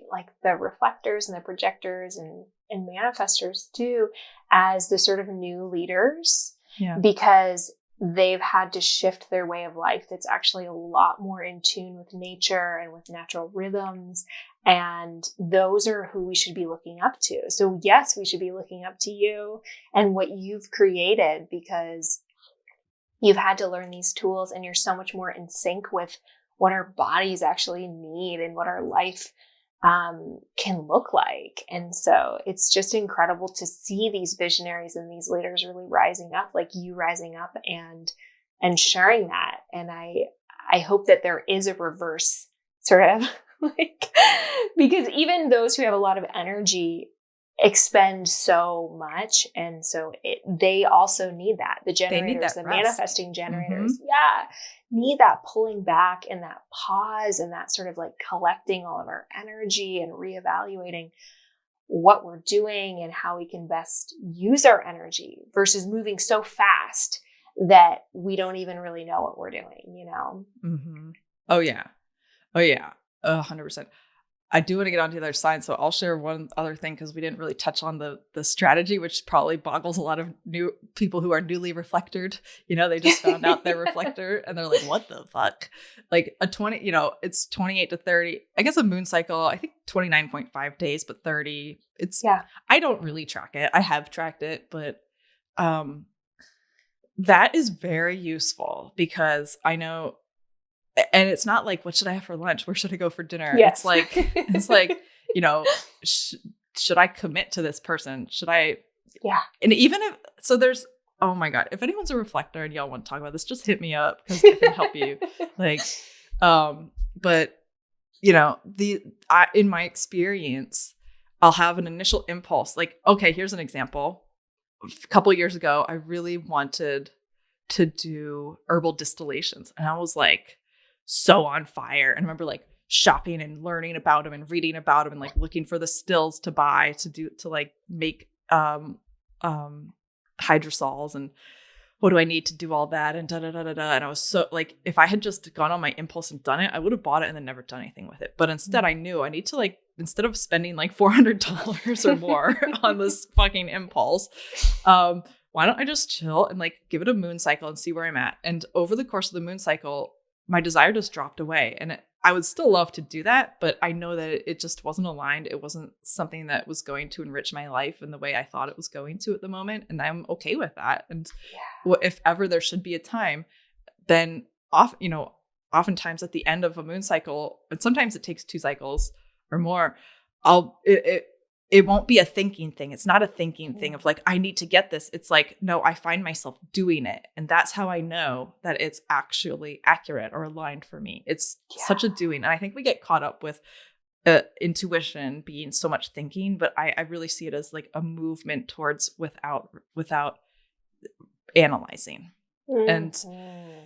reflectors and the projectors and manifestors too as the sort of new leaders, because they've had to shift their way of life that's actually a lot more in tune with nature and with natural rhythms. And those are who we should be looking up to. So yes, we should be looking up to you and what you've created, because you've had to learn these tools and you're so much more in sync with what our bodies actually need and what our life can look like. And so it's just incredible to see these visionaries and these leaders really rising up, like you rising up and sharing that. And I hope that there is a reverse sort of like, because even those who have a lot of energy expend so much. And so they also need that. The generators, the manifesting generators, need that pulling back and that pause and that sort of like collecting all of our energy and reevaluating what we're doing and how we can best use our energy versus moving so fast that we don't even really know what we're doing, you know? Mm-hmm. Oh yeah. 100%. I do want to get onto the other side, so I'll share one other thing because we didn't really touch on the strategy, which probably boggles a lot of new people who are newly reflectored. They just found out they're reflector and they're like, what the fuck? Like a 20, it's 28 to 30. I guess a moon cycle, I think 29.5 days, but 30. I don't really track it. I have tracked it, but that is very useful because I know. And it's not like, what should I have for lunch? Where should I go for dinner? Yes. It's like, should I commit to this person? Should I? Yeah. And even if, so there's, oh my God, if anyone's a reflector and y'all want to talk about this, just hit me up because I can help you. But in my experience, I'll have an initial impulse. Like, okay, here's an example. A couple of years ago, I really wanted to do herbal distillations. And I was like, so on fire. And I remember like shopping and learning about them and reading about them and like looking for the stills to buy to like make hydrosols. And what do I need to do all that? And da da da da da. And I was so like, if I had just gone on my impulse and done it, I would have bought it and then never done anything with it. But instead, I knew I need to like, instead of spending like $400 or more on this fucking impulse, why don't I just chill and like give it a moon cycle and see where I'm at? And over the course of the moon cycle, my desire just dropped away. And I would still love to do that, but I know that it just wasn't aligned. It wasn't something that was going to enrich my life in the way I thought it was going to at the moment. And I'm okay with that. And if ever there should be a time, then oftentimes at the end of a moon cycle, and sometimes it takes 2 cycles or more, it won't be a thinking thing. It's not a thinking thing of like, I need to get this. It's like, no, I find myself doing it. And that's how I know that it's actually accurate or aligned for me. It's such a doing. And I think we get caught up with intuition being so much thinking, but I really see it as like a movement towards without analyzing. And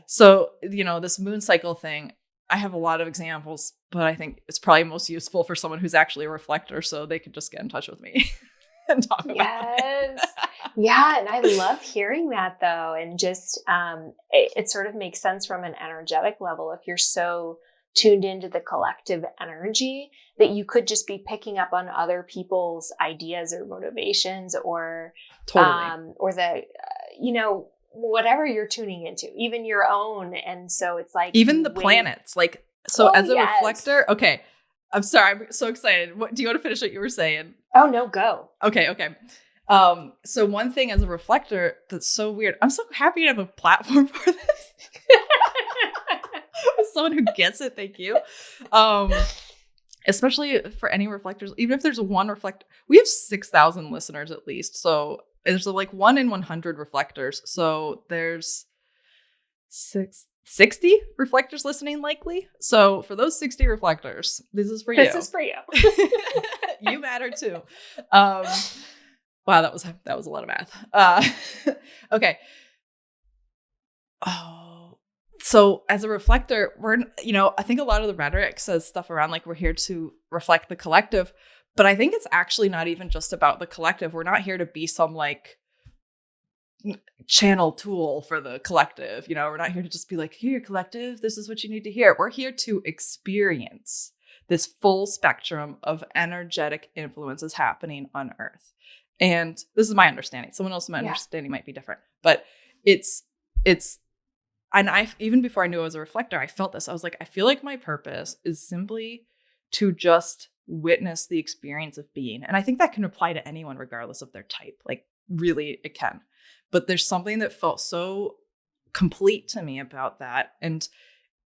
so, this moon cycle thing, I have a lot of examples, but I think it's probably most useful for someone who's actually a reflector, so they could just get in touch with me and talk about it. Yeah. And I love hearing that though. And just, it sort of makes sense from an energetic level. If you're so tuned into the collective energy that you could just be picking up on other people's ideas or motivations or, or the, whatever you're tuning into, even your own. And so it's like even the planets, like, so as a reflector. Okay. I'm sorry. I'm so excited. Do you want to finish what you were saying? Oh no, go. Okay. So one thing as a reflector that's so weird. I'm so happy to have a platform for this. Someone who gets it. Thank you. Especially for any reflectors, even if there's one reflector, we have 6,000 listeners at least. So there's like 1 in 100 reflectors. So there's 60 reflectors listening likely. So for those 60 reflectors, this is for you. This is for you. You matter too. Wow, that was a lot of math. Okay. Oh, so as a reflector, I think a lot of the rhetoric says stuff around like we're here to reflect the collective. But I think it's actually not even just about the collective. We're not here to be some like channel tool for the collective. We're not here to just be like, here, collective, this is what you need to hear. We're here to experience this full spectrum of energetic influences happening on Earth. And this is my understanding. Someone else's understanding might be different. But it's and even before I knew I was a reflector, I felt this. I was like, I feel like my purpose is simply to just witness the experience of being. And I think that can apply to anyone regardless of their type. Like really it can. But there's something that felt so complete to me about that. And,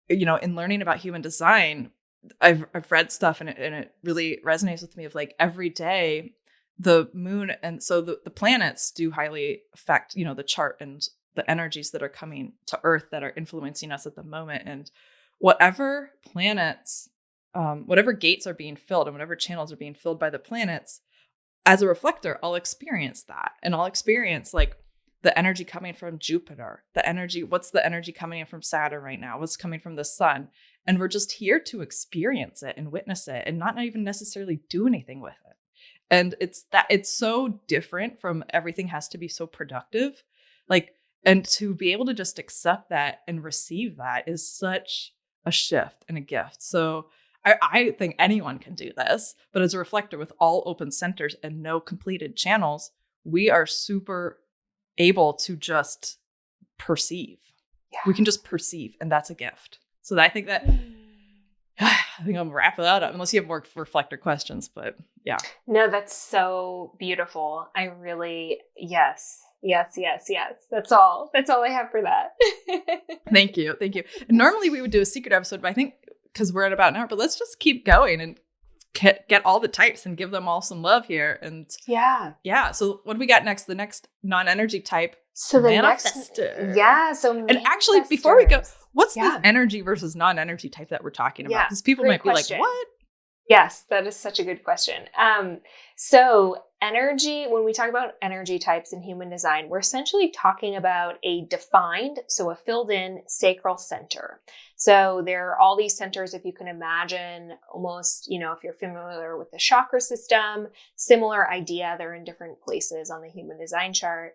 in learning about human design, I've read stuff and it really resonates with me of like every day the moon. And so the planets do highly affect, the chart and the energies that are coming to Earth that are influencing us at the moment. And whatever planets, whatever gates are being filled and whatever channels are being filled by the planets, as a reflector, I'll experience that. And I'll experience like the energy coming from Jupiter, what's the energy coming in from Saturn right now? What's coming from the sun? And we're just here to experience it and witness it and not even necessarily do anything with it. And it's so different from everything has to be so productive. Like, and to be able to just accept that and receive that is such a shift and a gift. So I think anyone can do this, but as a reflector with all open centers and no completed channels, we are super able to just perceive. Yeah. We can just perceive, and that's a gift. So I think I'll wrap that up unless you have more reflector questions, but yeah. No, that's so beautiful. I really, yes. That's all I have for that. Thank you. And normally we would do a secret episode, but I think because we're at about an hour, but let's just keep going and get all the types and give them all some love here. And yeah. So what do we got next? The next non-energy type. So the Manifestor. And actually, before we go, what's this energy versus non-energy type that we're talking about? Because people might be like, what? Yes, that is such a good question. So energy, when we talk about energy types in human design, we're essentially talking about a defined, so a filled in sacral center. So there are all these centers, if you can imagine, almost, if you're familiar with the chakra system, similar idea, they're in different places on the human design chart.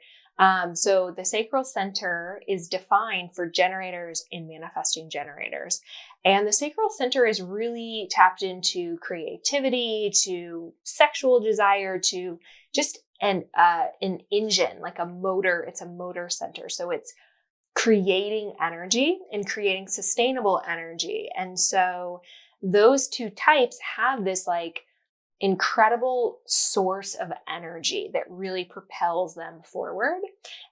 So the sacral center is defined for generators and manifesting generators. And the sacral center is really tapped into creativity, to sexual desire, to just an engine, like a motor. It's a motor center. So it's creating energy and creating sustainable energy. And so those two types have this like incredible source of energy that really propels them forward.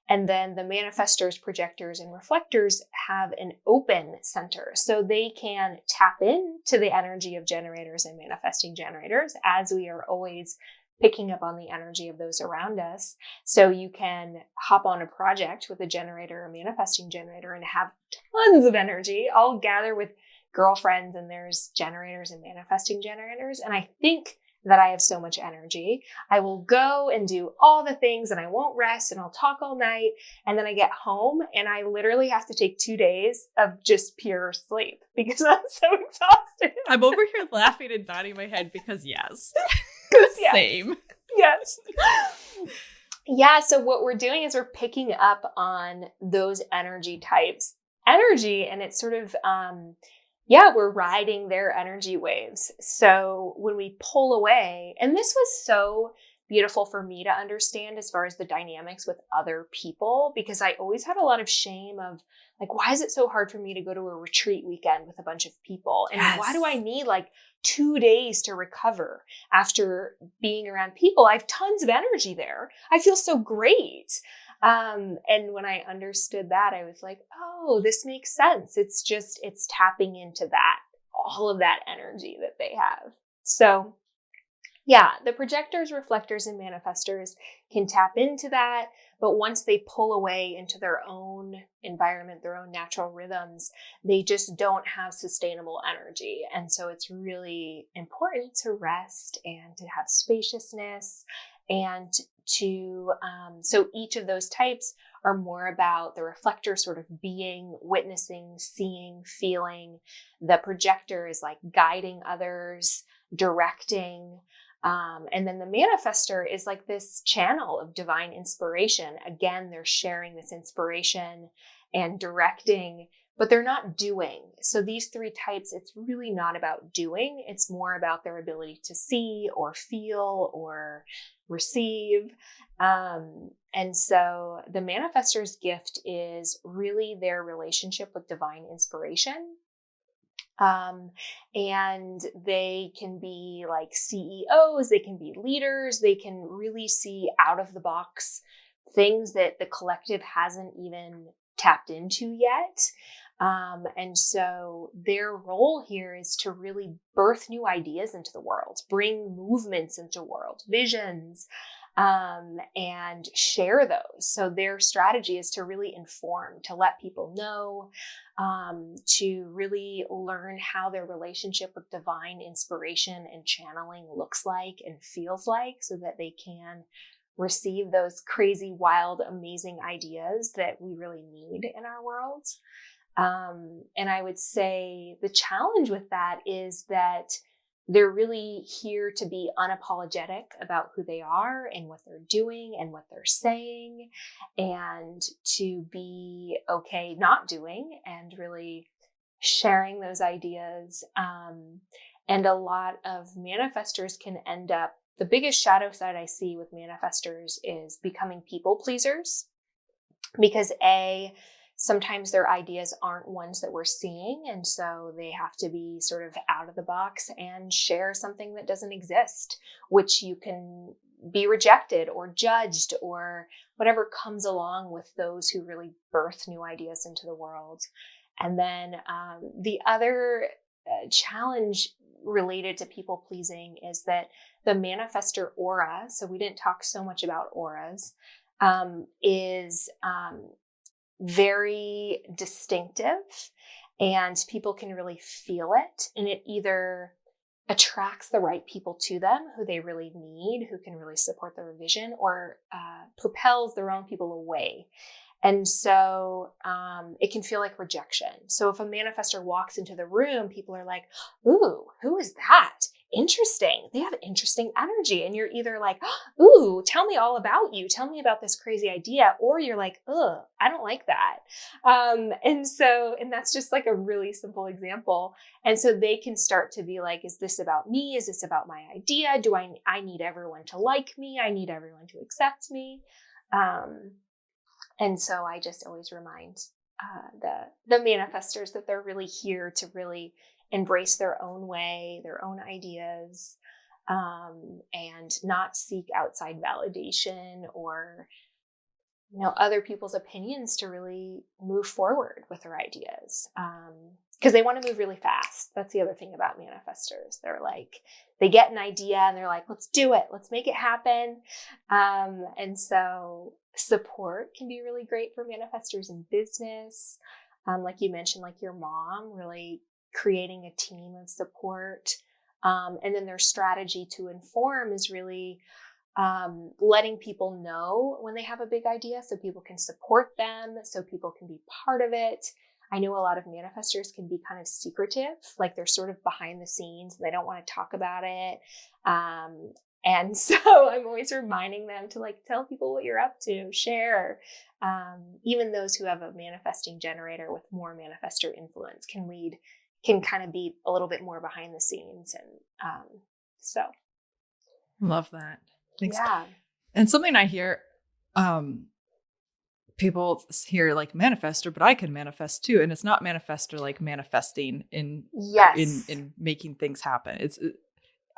And then the manifestors, projectors, and reflectors have an open center. So they can tap into the energy of generators and manifesting generators, as we are always picking up on the energy of those around us. So you can hop on a project with a generator or manifesting generator and have tons of energy, all gather with girlfriends, and there's generators and manifesting generators. And I think that I have so much energy. I will go and do all the things and I won't rest and I'll talk all night. And then I get home and I literally have to take 2 days of just pure sleep because I'm so exhausted. I'm over here laughing and nodding my head because yes. Yes. Same. Yes. Yeah. So what we're doing is we're picking up on those energy types, and it's sort of, we're riding their energy waves. So when we pull away, and this was so beautiful for me to understand as far as the dynamics with other people, because I always had a lot of shame of like, why is it so hard for me to go to a retreat weekend with a bunch of people? And why do I need like 2 days to recover after being around people? I have tons of energy there. I feel so great. And when I understood that, I was like, oh, this makes sense. It's tapping into that, all of that energy that they have. So yeah, the projectors, reflectors, and manifestors can tap into that. But once they pull away into their own environment, their own natural rhythms, they just don't have sustainable energy. And so it's really important to rest and to have spaciousness and to, so each of those types are more about the reflector sort of being, witnessing, seeing, feeling. The projector is like guiding others, directing. And then the manifestor is like this channel of divine inspiration. Again, they're sharing this inspiration and directing, but they're not doing. So these three types, it's really not about doing. It's more about their ability to see or feel or receive. And so the manifestor's gift is really their relationship with divine inspiration. And they can be like CEOs, they can be leaders, they can really see out of the box things that the collective hasn't even tapped into yet. And so their role here is to really birth new ideas into the world, bring movements into world, visions, and share those. So their strategy is to really inform, to let people know, to really learn how their relationship with divine inspiration and channeling looks like and feels like, so that they can receive those crazy, wild, amazing ideas that we really need in our world. And I would say the challenge with that is that they're really here to be unapologetic about who they are and what they're doing and what they're saying, and to be okay not doing and really sharing those ideas. And a lot of manifestors can end up, the biggest shadow side I see with manifestors is becoming people pleasers, because sometimes their ideas aren't ones that we're seeing. And so they have to be sort of out of the box and share something that doesn't exist, which you can be rejected or judged or whatever comes along with those who really birth new ideas into the world. And then the other challenge related to people pleasing is that the manifestor aura, so we didn't talk so much about auras, is very distinctive, and people can really feel it, and it either attracts the right people to them who they really need, who can really support their vision, or propels the wrong people away. And so it can feel like rejection. So if a manifestor walks into the room, people are like, ooh, who is that? Interesting. They have interesting energy. And you're either like, ooh, tell me all about you. Tell me about this crazy idea. Or you're like, ugh, I don't like that. And that's just like a really simple example. And so they can start to be like, is this about me? Is this about my idea? I need everyone to like me? I need everyone to accept me. And so I just always remind the manifestors that they're really here to really embrace their own way, their own ideas, and not seek outside validation or other people's opinions to really move forward with their ideas. Because they want to move really fast. That's the other thing about manifestors. They're like, they get an idea and they're like, let's do it. Let's make it happen. And so support can be really great for manifestors in business. Like you mentioned, like your mom, really creating a team of support. And then their strategy to inform is really letting people know when they have a big idea so people can support them, so people can be part of it. I know a lot of manifestors can be kind of secretive, like they're sort of behind the scenes and they don't want to talk about it. And so I'm always reminding them to like tell people what you're up to, share. Even those who have a manifesting generator with more manifestor influence can kind of be a little bit more behind the scenes. And so. Love that. Thanks. Yeah. And something I hear, people hear like manifestor, but I can manifest too. And it's not manifestor like manifesting in making things happen. It's,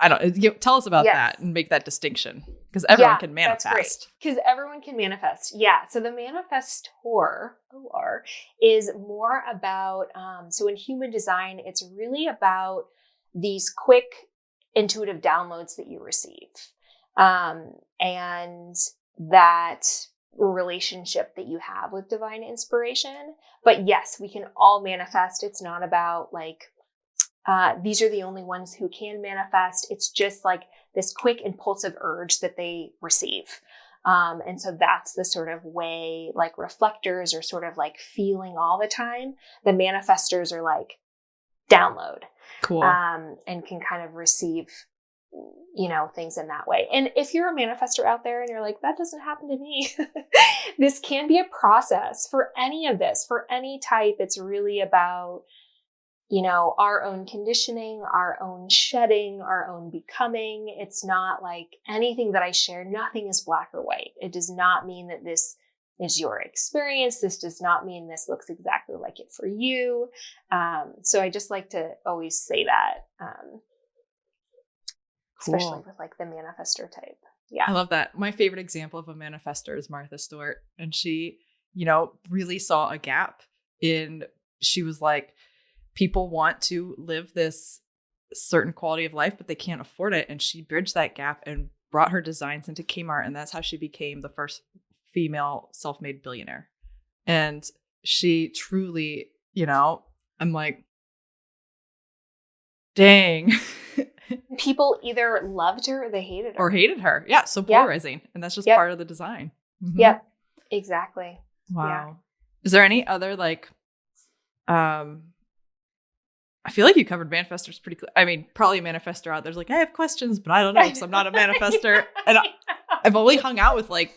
I don't, tell us about that and make that distinction because everyone can manifest. Because everyone can manifest. Yeah. So the manifestor, OR, is more about, so in human design, it's really about these quick intuitive downloads that you receive. And that relationship that you have with divine inspiration. But yes, we can all manifest. It's not about like, these are the only ones who can manifest. It's just like this quick impulsive urge that they receive. And so that's the sort of way like reflectors are sort of like feeling all the time. The manifestors are like download. Cool. And can kind of receive things in that way. And if you're a manifestor out there and you're like, that doesn't happen to me, this can be a process for any of this, for any type. It's really about, our own conditioning, our own shedding, our own becoming. It's not like anything that I share, nothing is black or white. It does not mean that this is your experience. This does not mean this looks exactly like it for you. So I just like to always say that. Cool. Especially with like the manifestor type. Yeah. I love that. My favorite example of a manifestor is Martha Stewart. And she, really saw a gap she was like, people want to live this certain quality of life, but they can't afford it. And she bridged that gap and brought her designs into Kmart. And that's how she became the first female self-made billionaire. And she truly, I'm like, dang. People either loved her or they hated her. Or hated her. Yeah. So polarizing. And that's just part of the design. Mm-hmm. Yep. Exactly. Wow. Yeah. Is there any other like, I feel like you covered manifestors pretty clear. I mean, probably a manifestor out there's like, I have questions, but I don't know because I'm not a manifestor. And I've only hung out with like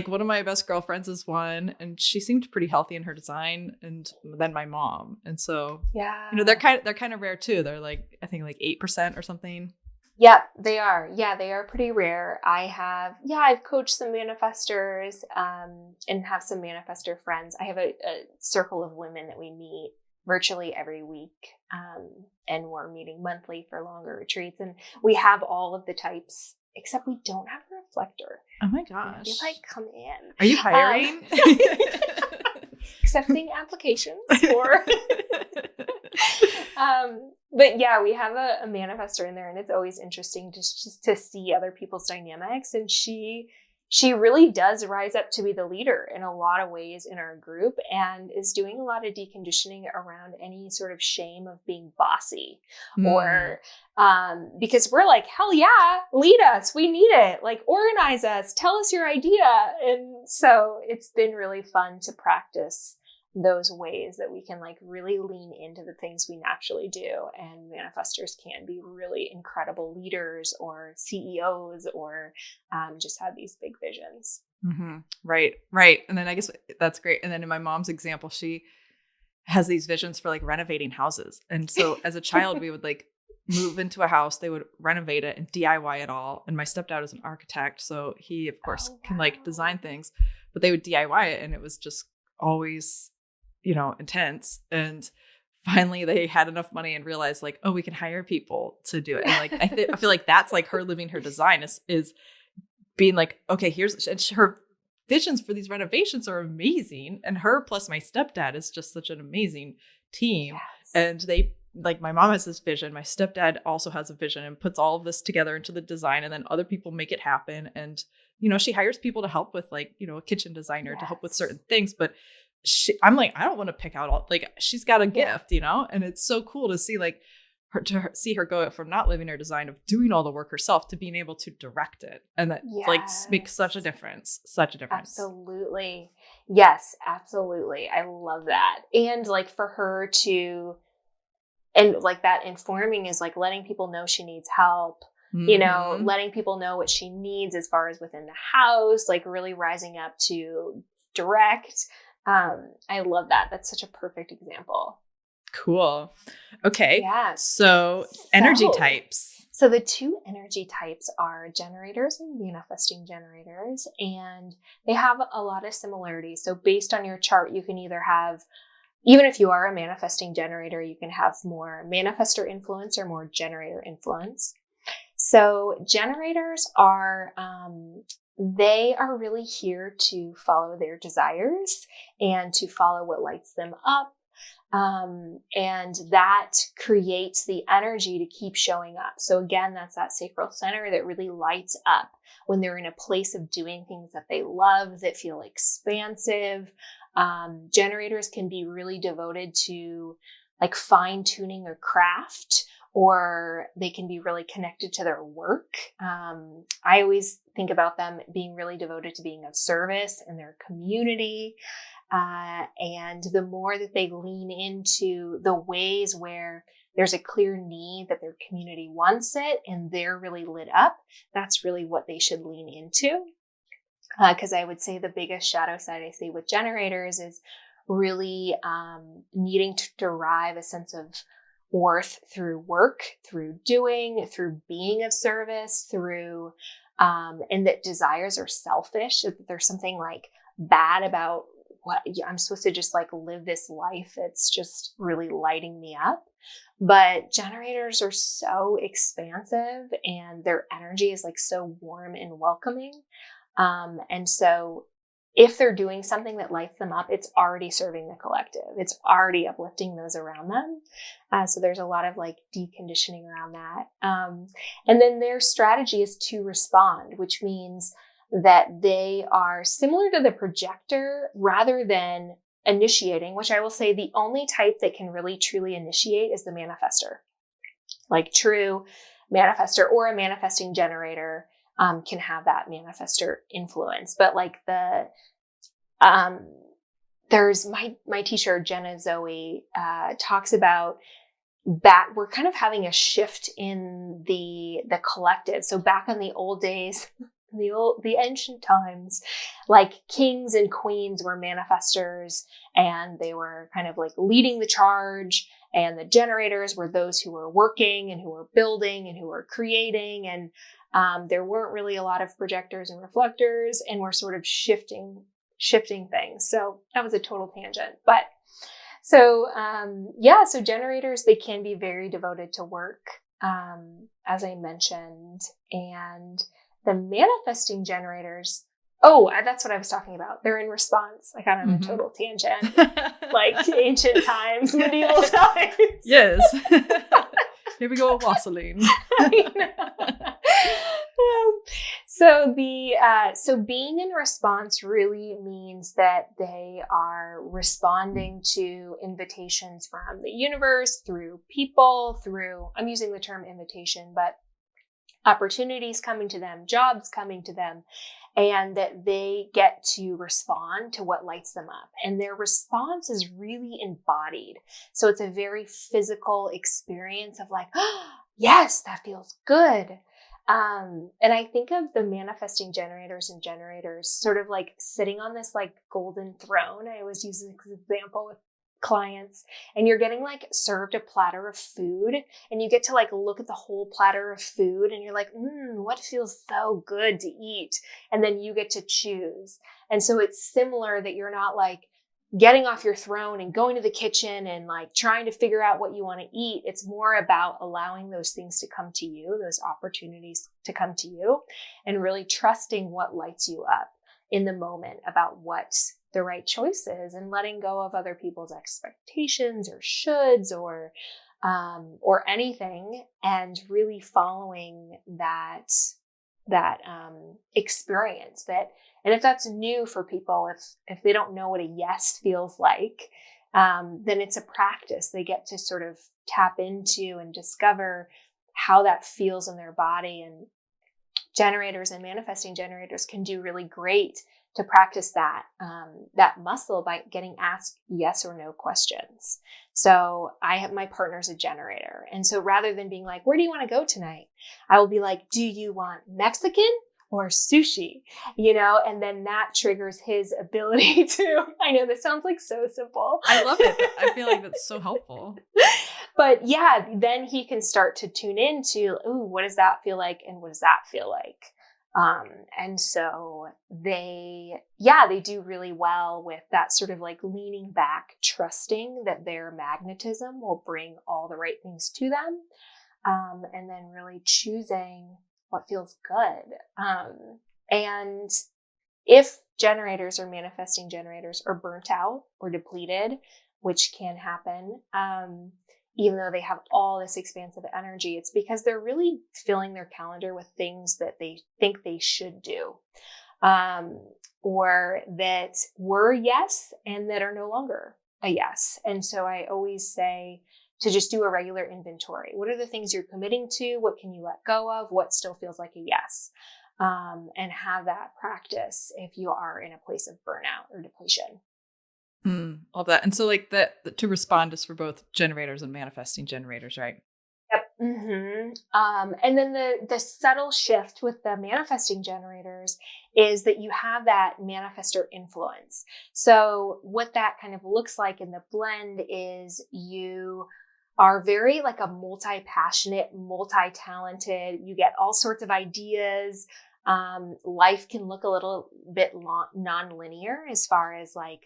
one of my best girlfriends is one, and she seemed pretty healthy in her design, and then my mom. And so, they're kind of rare too. They're like, I think like 8% or something. Yeah, they are. Yeah, they are pretty rare. I've coached some manifestors, and have some manifestor friends. I have a circle of women that we meet virtually every week. And we're meeting monthly for longer retreats, and we have all of the types. Except we don't have a reflector. Oh my gosh. I'd be like, come in. Are you hiring? Accepting applications for. But yeah, we have a manifestor in there, and it's always interesting just to see other people's dynamics. And she she really does rise up to be the leader in a lot of ways in our group, and is doing a lot of deconditioning around any sort of shame of being bossy or because we're like, hell yeah, lead us. We need it. Like, organize us, tell us your idea. And so it's been really fun to practice those ways that we can like really lean into the things we naturally do. And manifestors can be really incredible leaders or CEOs or just have these big visions. Mm-hmm. Right. And then I guess that's great. And then in my mom's example, she has these visions for like renovating houses. And so as a child, we would like move into a house, they would renovate it and DIY it all. And my stepdad is an architect, so he of course can like design things, but they would DIY it, and it was just always, intense. And finally they had enough money and realized like, oh, we can hire people to do it. And like, I feel like that's like her living her design is being like, okay, here's her visions for these renovations are amazing. And her plus my stepdad is just such an amazing team. Yes. And they like, my mom has this vision. My stepdad also has a vision and puts all of this together into the design, and then other people make it happen. And, she hires people to help with like, a kitchen designer to help with certain things, but I'm like, I don't want to pick out all, like, she's got a gift, and it's so cool to see like see her go from not living her design of doing all the work herself to being able to direct it. And that like makes such a difference. Absolutely. Yes, absolutely. I love that. And like for her to, and like that informing is like letting people know she needs help, letting people know what she needs as far as within the house, like really rising up to direct. I love that. That's such a perfect example. Cool. Okay. Yeah. So energy types. So the two energy types are generators and manifesting generators, and they have a lot of similarities. So based on your chart, you can either have, even if you are a manifesting generator, you can have more manifestor influence or more generator influence. So generators are, they are really here to follow their desires and to follow what lights them up. And that creates the energy to keep showing up. So again, that's that sacral center that really lights up when they're in a place of doing things that they love, that feel expansive. Generators can be really devoted to like fine tuning or craft, or they can be really connected to their work. I always think about them being really devoted to being of service in their community. And the more that they lean into the ways where there's a clear need that their community wants it and they're really lit up, that's really what they should lean into. Because I would say the biggest shadow side I see with generators is really needing to derive a sense of worth through work, through doing, through being of service, through, and that desires are selfish, that there's something like bad about what I'm supposed to just like live this life that's just really lighting me up. But generators are so expansive and their energy is like so warm and welcoming. And so if they're doing something that lights them up, it's already serving the collective. It's already uplifting those around them. So there's a lot of like deconditioning around that. And then their strategy is to respond, which means that they are similar to the projector rather than initiating, which I will say the only type that can really truly initiate is the manifestor. Like true manifestor or a manifesting generator can have that manifestor influence. But like there's my teacher, Jenna Zoe, talks about we're kind of having a shift in the collective. So back in the old days, the ancient times, like kings and queens were manifestors and they were kind of like leading the charge, and the generators were those who were working and who were building and who were creating, and there weren't really a lot of projectors and reflectors, and we're sort of shifting things. So that was a total tangent, but so so generators, they can be very devoted to work, as I mentioned, and the manifesting generators, that's what I was talking about. They're in response. I got on a total tangent, like ancient times, medieval times. Yes. Here we go with Vaseline. So being in response really means that they are responding to invitations from the universe, through people, I'm using the term invitation, but opportunities coming to them, jobs coming to them, and that they get to respond to what lights them up. And their response is really embodied. So it's a very physical experience of like, oh, yes, that feels good. And I think of the manifesting generators and generators sort of like sitting on this like golden throne. I always use this example with clients, and you're getting like served a platter of food, and you get to like look at the whole platter of food, and you're like, what feels so good to eat? And then you get to choose. And so it's similar that you're not like getting off your throne and going to the kitchen and like trying to figure out what you want to eat. It's more about allowing those things to come to you, those opportunities to come to you, and really trusting what lights you up in the moment about what the right choice is, and letting go of other people's expectations or shoulds or anything, and really following that experience. And if that's new for people, if they don't know what a yes feels like, then it's a practice. They get to sort of tap into and discover how that feels in their body. And generators and manifesting generators can do really great to practice that muscle by getting asked yes or no questions. So my partner's a generator. And so rather than being like, where do you want to go tonight? I will be like, do you want Mexican or sushi? And then that triggers his ability to, I know this sounds like so simple. I love it. I feel like that's so helpful. But yeah, then he can start to tune into, ooh, what does that feel like? And what does that feel like? And so they do really well with that sort of like leaning back, trusting that their magnetism will bring all the right things to them. And then really choosing what feels good. And if generators or manifesting generators are burnt out or depleted, which can happen, even though they have all this expansive energy, it's because they're really filling their calendar with things that they think they should do, or that were yes and that are no longer a yes. And so I always say to just do a regular inventory. What are the things you're committing to? What can you let go of? What still feels like a yes? And have that practice if you are in a place of burnout or depletion. All that. And so like that to respond is for both generators and manifesting generators, right? Yep. Mm-hmm. And then the subtle shift with the manifesting generators is that you have that manifestor influence. So what that kind of looks like in the blend is you are very like a multi-passionate, multi-talented. You get all sorts of ideas. Life can look a little bit non-linear as far as like,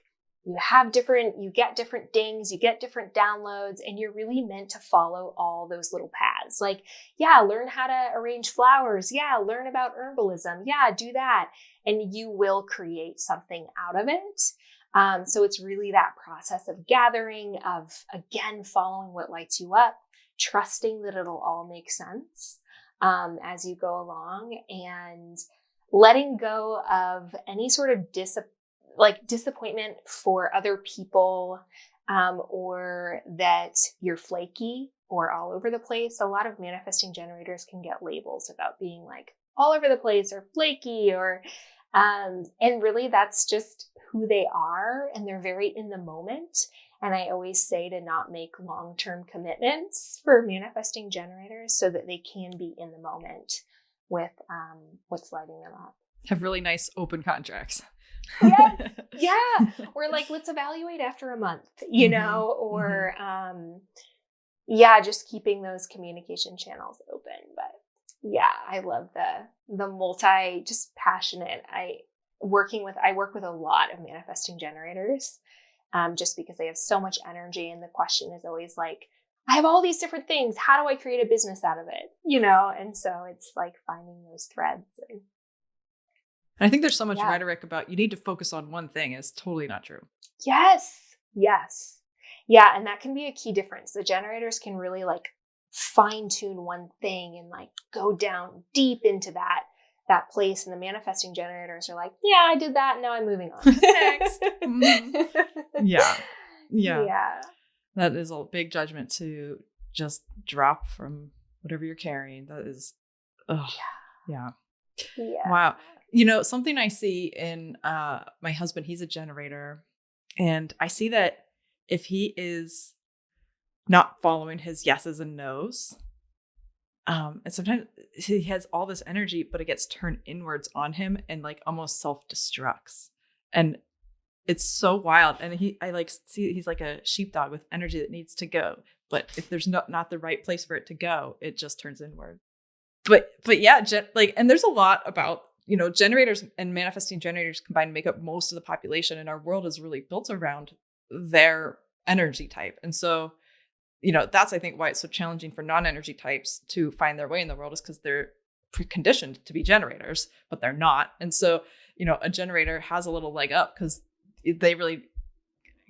you get different things, you get different downloads, and you're really meant to follow all those little paths. Like, yeah, learn how to arrange flowers. Yeah, learn about herbalism. Yeah, do that. And you will create something out of it. So it's really that process of gathering, of, again, following what lights you up, trusting that it'll all make sense as you go along, and letting go of any sort of disappointment for other people, or that you're flaky or all over the place. A lot of manifesting generators can get labels about being like all over the place or flaky, or and really that's just who they are, and they're very in the moment. And I always say to not make long-term commitments for manifesting generators so that they can be in the moment with what's lighting them up. Have really nice open contracts. Yes. Yeah. Or like, let's evaluate after a month, or, just keeping those communication channels open. But yeah, I love the just passionate. I work with a lot of manifesting generators, just because they have so much energy. And the question is always like, I have all these different things. How do I create a business out of it? And so it's like finding those threads. I think there's so much rhetoric about you need to focus on one thing. It's totally not true. Yes. Yeah. And that can be a key difference. The generators can really like fine tune one thing and like go down deep into that place. And the manifesting generators are like, yeah, I did that. Now I'm moving on. Next. Yeah. Yeah. That is a big judgment to just drop from whatever you're carrying. That is, yeah. Wow. Something I see in my husband, he's a generator, and I see that if he is not following his yeses and nos, and sometimes he has all this energy, but it gets turned inwards on him and like almost self-destructs. And it's so wild. And I like see he's like a sheepdog with energy that needs to go. But if there's not the right place for it to go, it just turns inward. But yeah, and there's a lot about, generators and manifesting generators combined make up most of the population. And our world is really built around their energy type. And so, that's, I think, why it's so challenging for non-energy types to find their way in the world, is because they're preconditioned to be generators, but they're not. And so, a generator has a little leg up because they really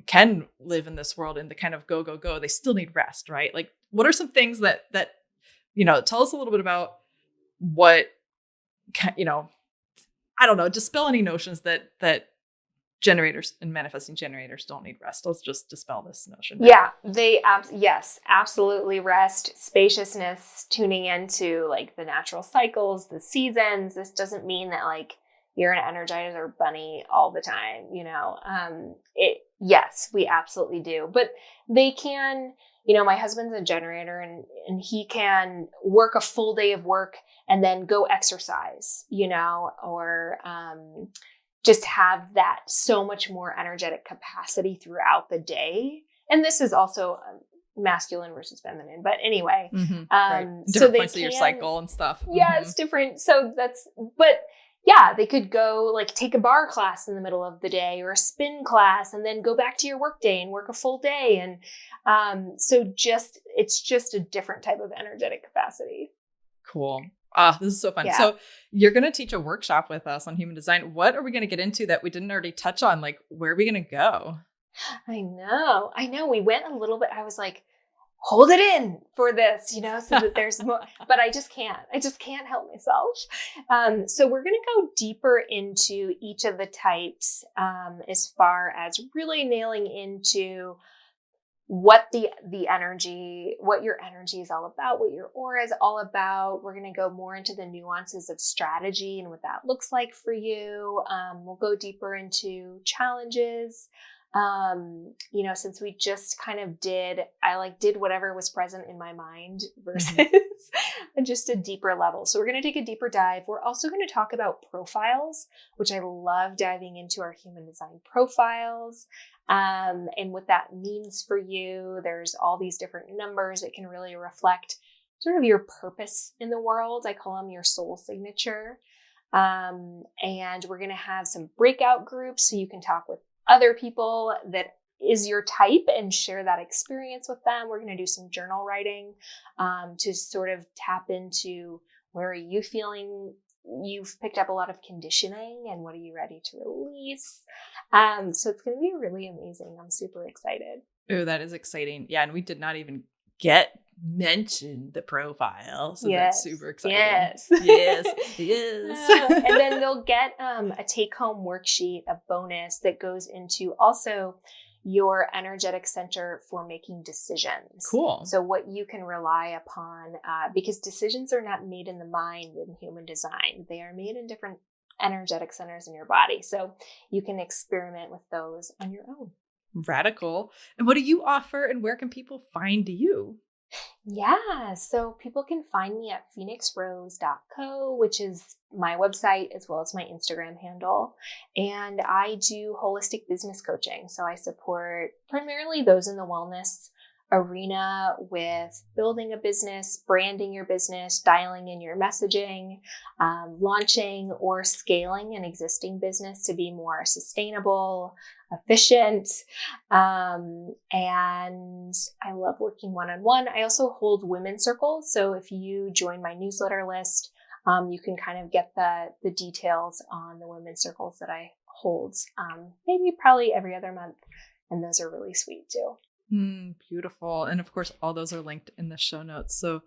can live in this world in the kind of go, go, go. They still need rest, right? Like, what are some things that tell us a little bit about what, I don't know, dispel any notions that generators and manifesting generators don't need rest. Let's just dispel this notion. Yeah, yes, absolutely. Rest, spaciousness, tuning into like the natural cycles, the seasons. This doesn't mean that like you're an Energizer bunny all the time, yes, we absolutely do. But they can, my husband's a generator and he can work a full day of work and then go exercise, or just have that so much more energetic capacity throughout the day. And this is also masculine versus feminine, but anyway, right. Different so points of your cycle and stuff. Yeah, it's different. So but yeah, they could go like take a bar class in the middle of the day or a spin class and then go back to your work day and work a full day. And so it's just a different type of energetic capacity. Cool. This is so fun. Yeah. So you're going to teach a workshop with us on human design. What are we going to get into that we didn't already touch on? Like, where are we going to go? I know. We went a little bit. I was like, hold it in for this, so that there's more, but I just can't help myself. So we're going to go deeper into each of the types, as far as really nailing into what your energy is all about, what your aura is all about. We're going to go more into the nuances of strategy and what that looks like for you. We'll go deeper into challenges. Since we just kind of did whatever was present in my mind versus just a deeper level. So we're going to take a deeper dive. We're also going to talk about profiles, which I love diving into our human design profiles, and what that means for you. There's all these different numbers that can really reflect sort of your purpose in the world. I call them your soul signature. And we're going to have some breakout groups so you can talk with other people that is your type and share that experience with them. We're going to do some journal writing to sort of tap into where are you feeling you've picked up a lot of conditioning and what are you ready to release. So it's going to be really amazing. I'm super excited. Oh, that is exciting. Yeah. And we did not even mention the profile. So yes. That's super exciting. Yes. And then they'll get a take-home worksheet, a bonus that goes into also your energetic center for making decisions. Cool. So what you can rely upon, because decisions are not made in the mind in human design. They are made in different energetic centers in your body. So you can experiment with those on your own. Radical. And what do you offer and where can people find you? Yeah, so people can find me at phoenixrose.co, which is my website as well as my Instagram handle. And I do holistic business coaching. So I support primarily those in the wellness arena with building a business, branding your business, dialing in your messaging, launching or scaling an existing business to be more sustainable, efficient. And I love working one-on-one. I also hold women's circles. So if you join my newsletter list, you can kind of get the details on the women's circles that I hold, probably every other month. And those are really sweet too. Beautiful. And of course, all those are linked in the show notes. So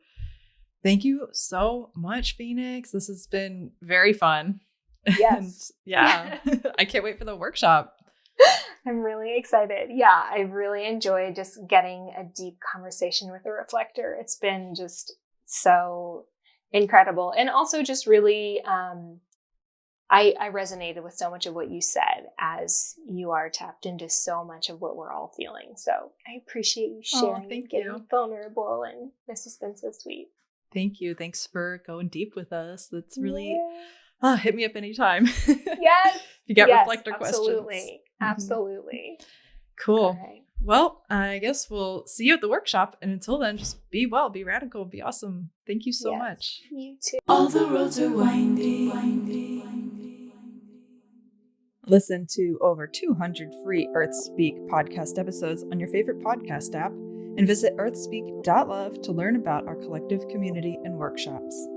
thank you so much, Phoenix. This has been very fun. Yes. And I can't wait for the workshop. I'm really excited. Yeah, I really enjoyed just getting a deep conversation with a reflector. It's been just so incredible. And also just really, I resonated with so much of what you said, as you are tapped into so much of what we're all feeling. So I appreciate you sharing and getting vulnerable, and this has been so sweet. Thank you. Thanks for going deep with us. That's really hit me up anytime. Yes. You get reflector absolutely. questions. Absolutely. Cool. Right. Well, I guess we'll see you at the workshop. And until then, just be well, be radical, be awesome. Thank you so much. You too. All the roads are windy. Listen to over 200 free EarthSpeak podcast episodes on your favorite podcast app, and visit earthspeak.love to learn about our collective community and workshops.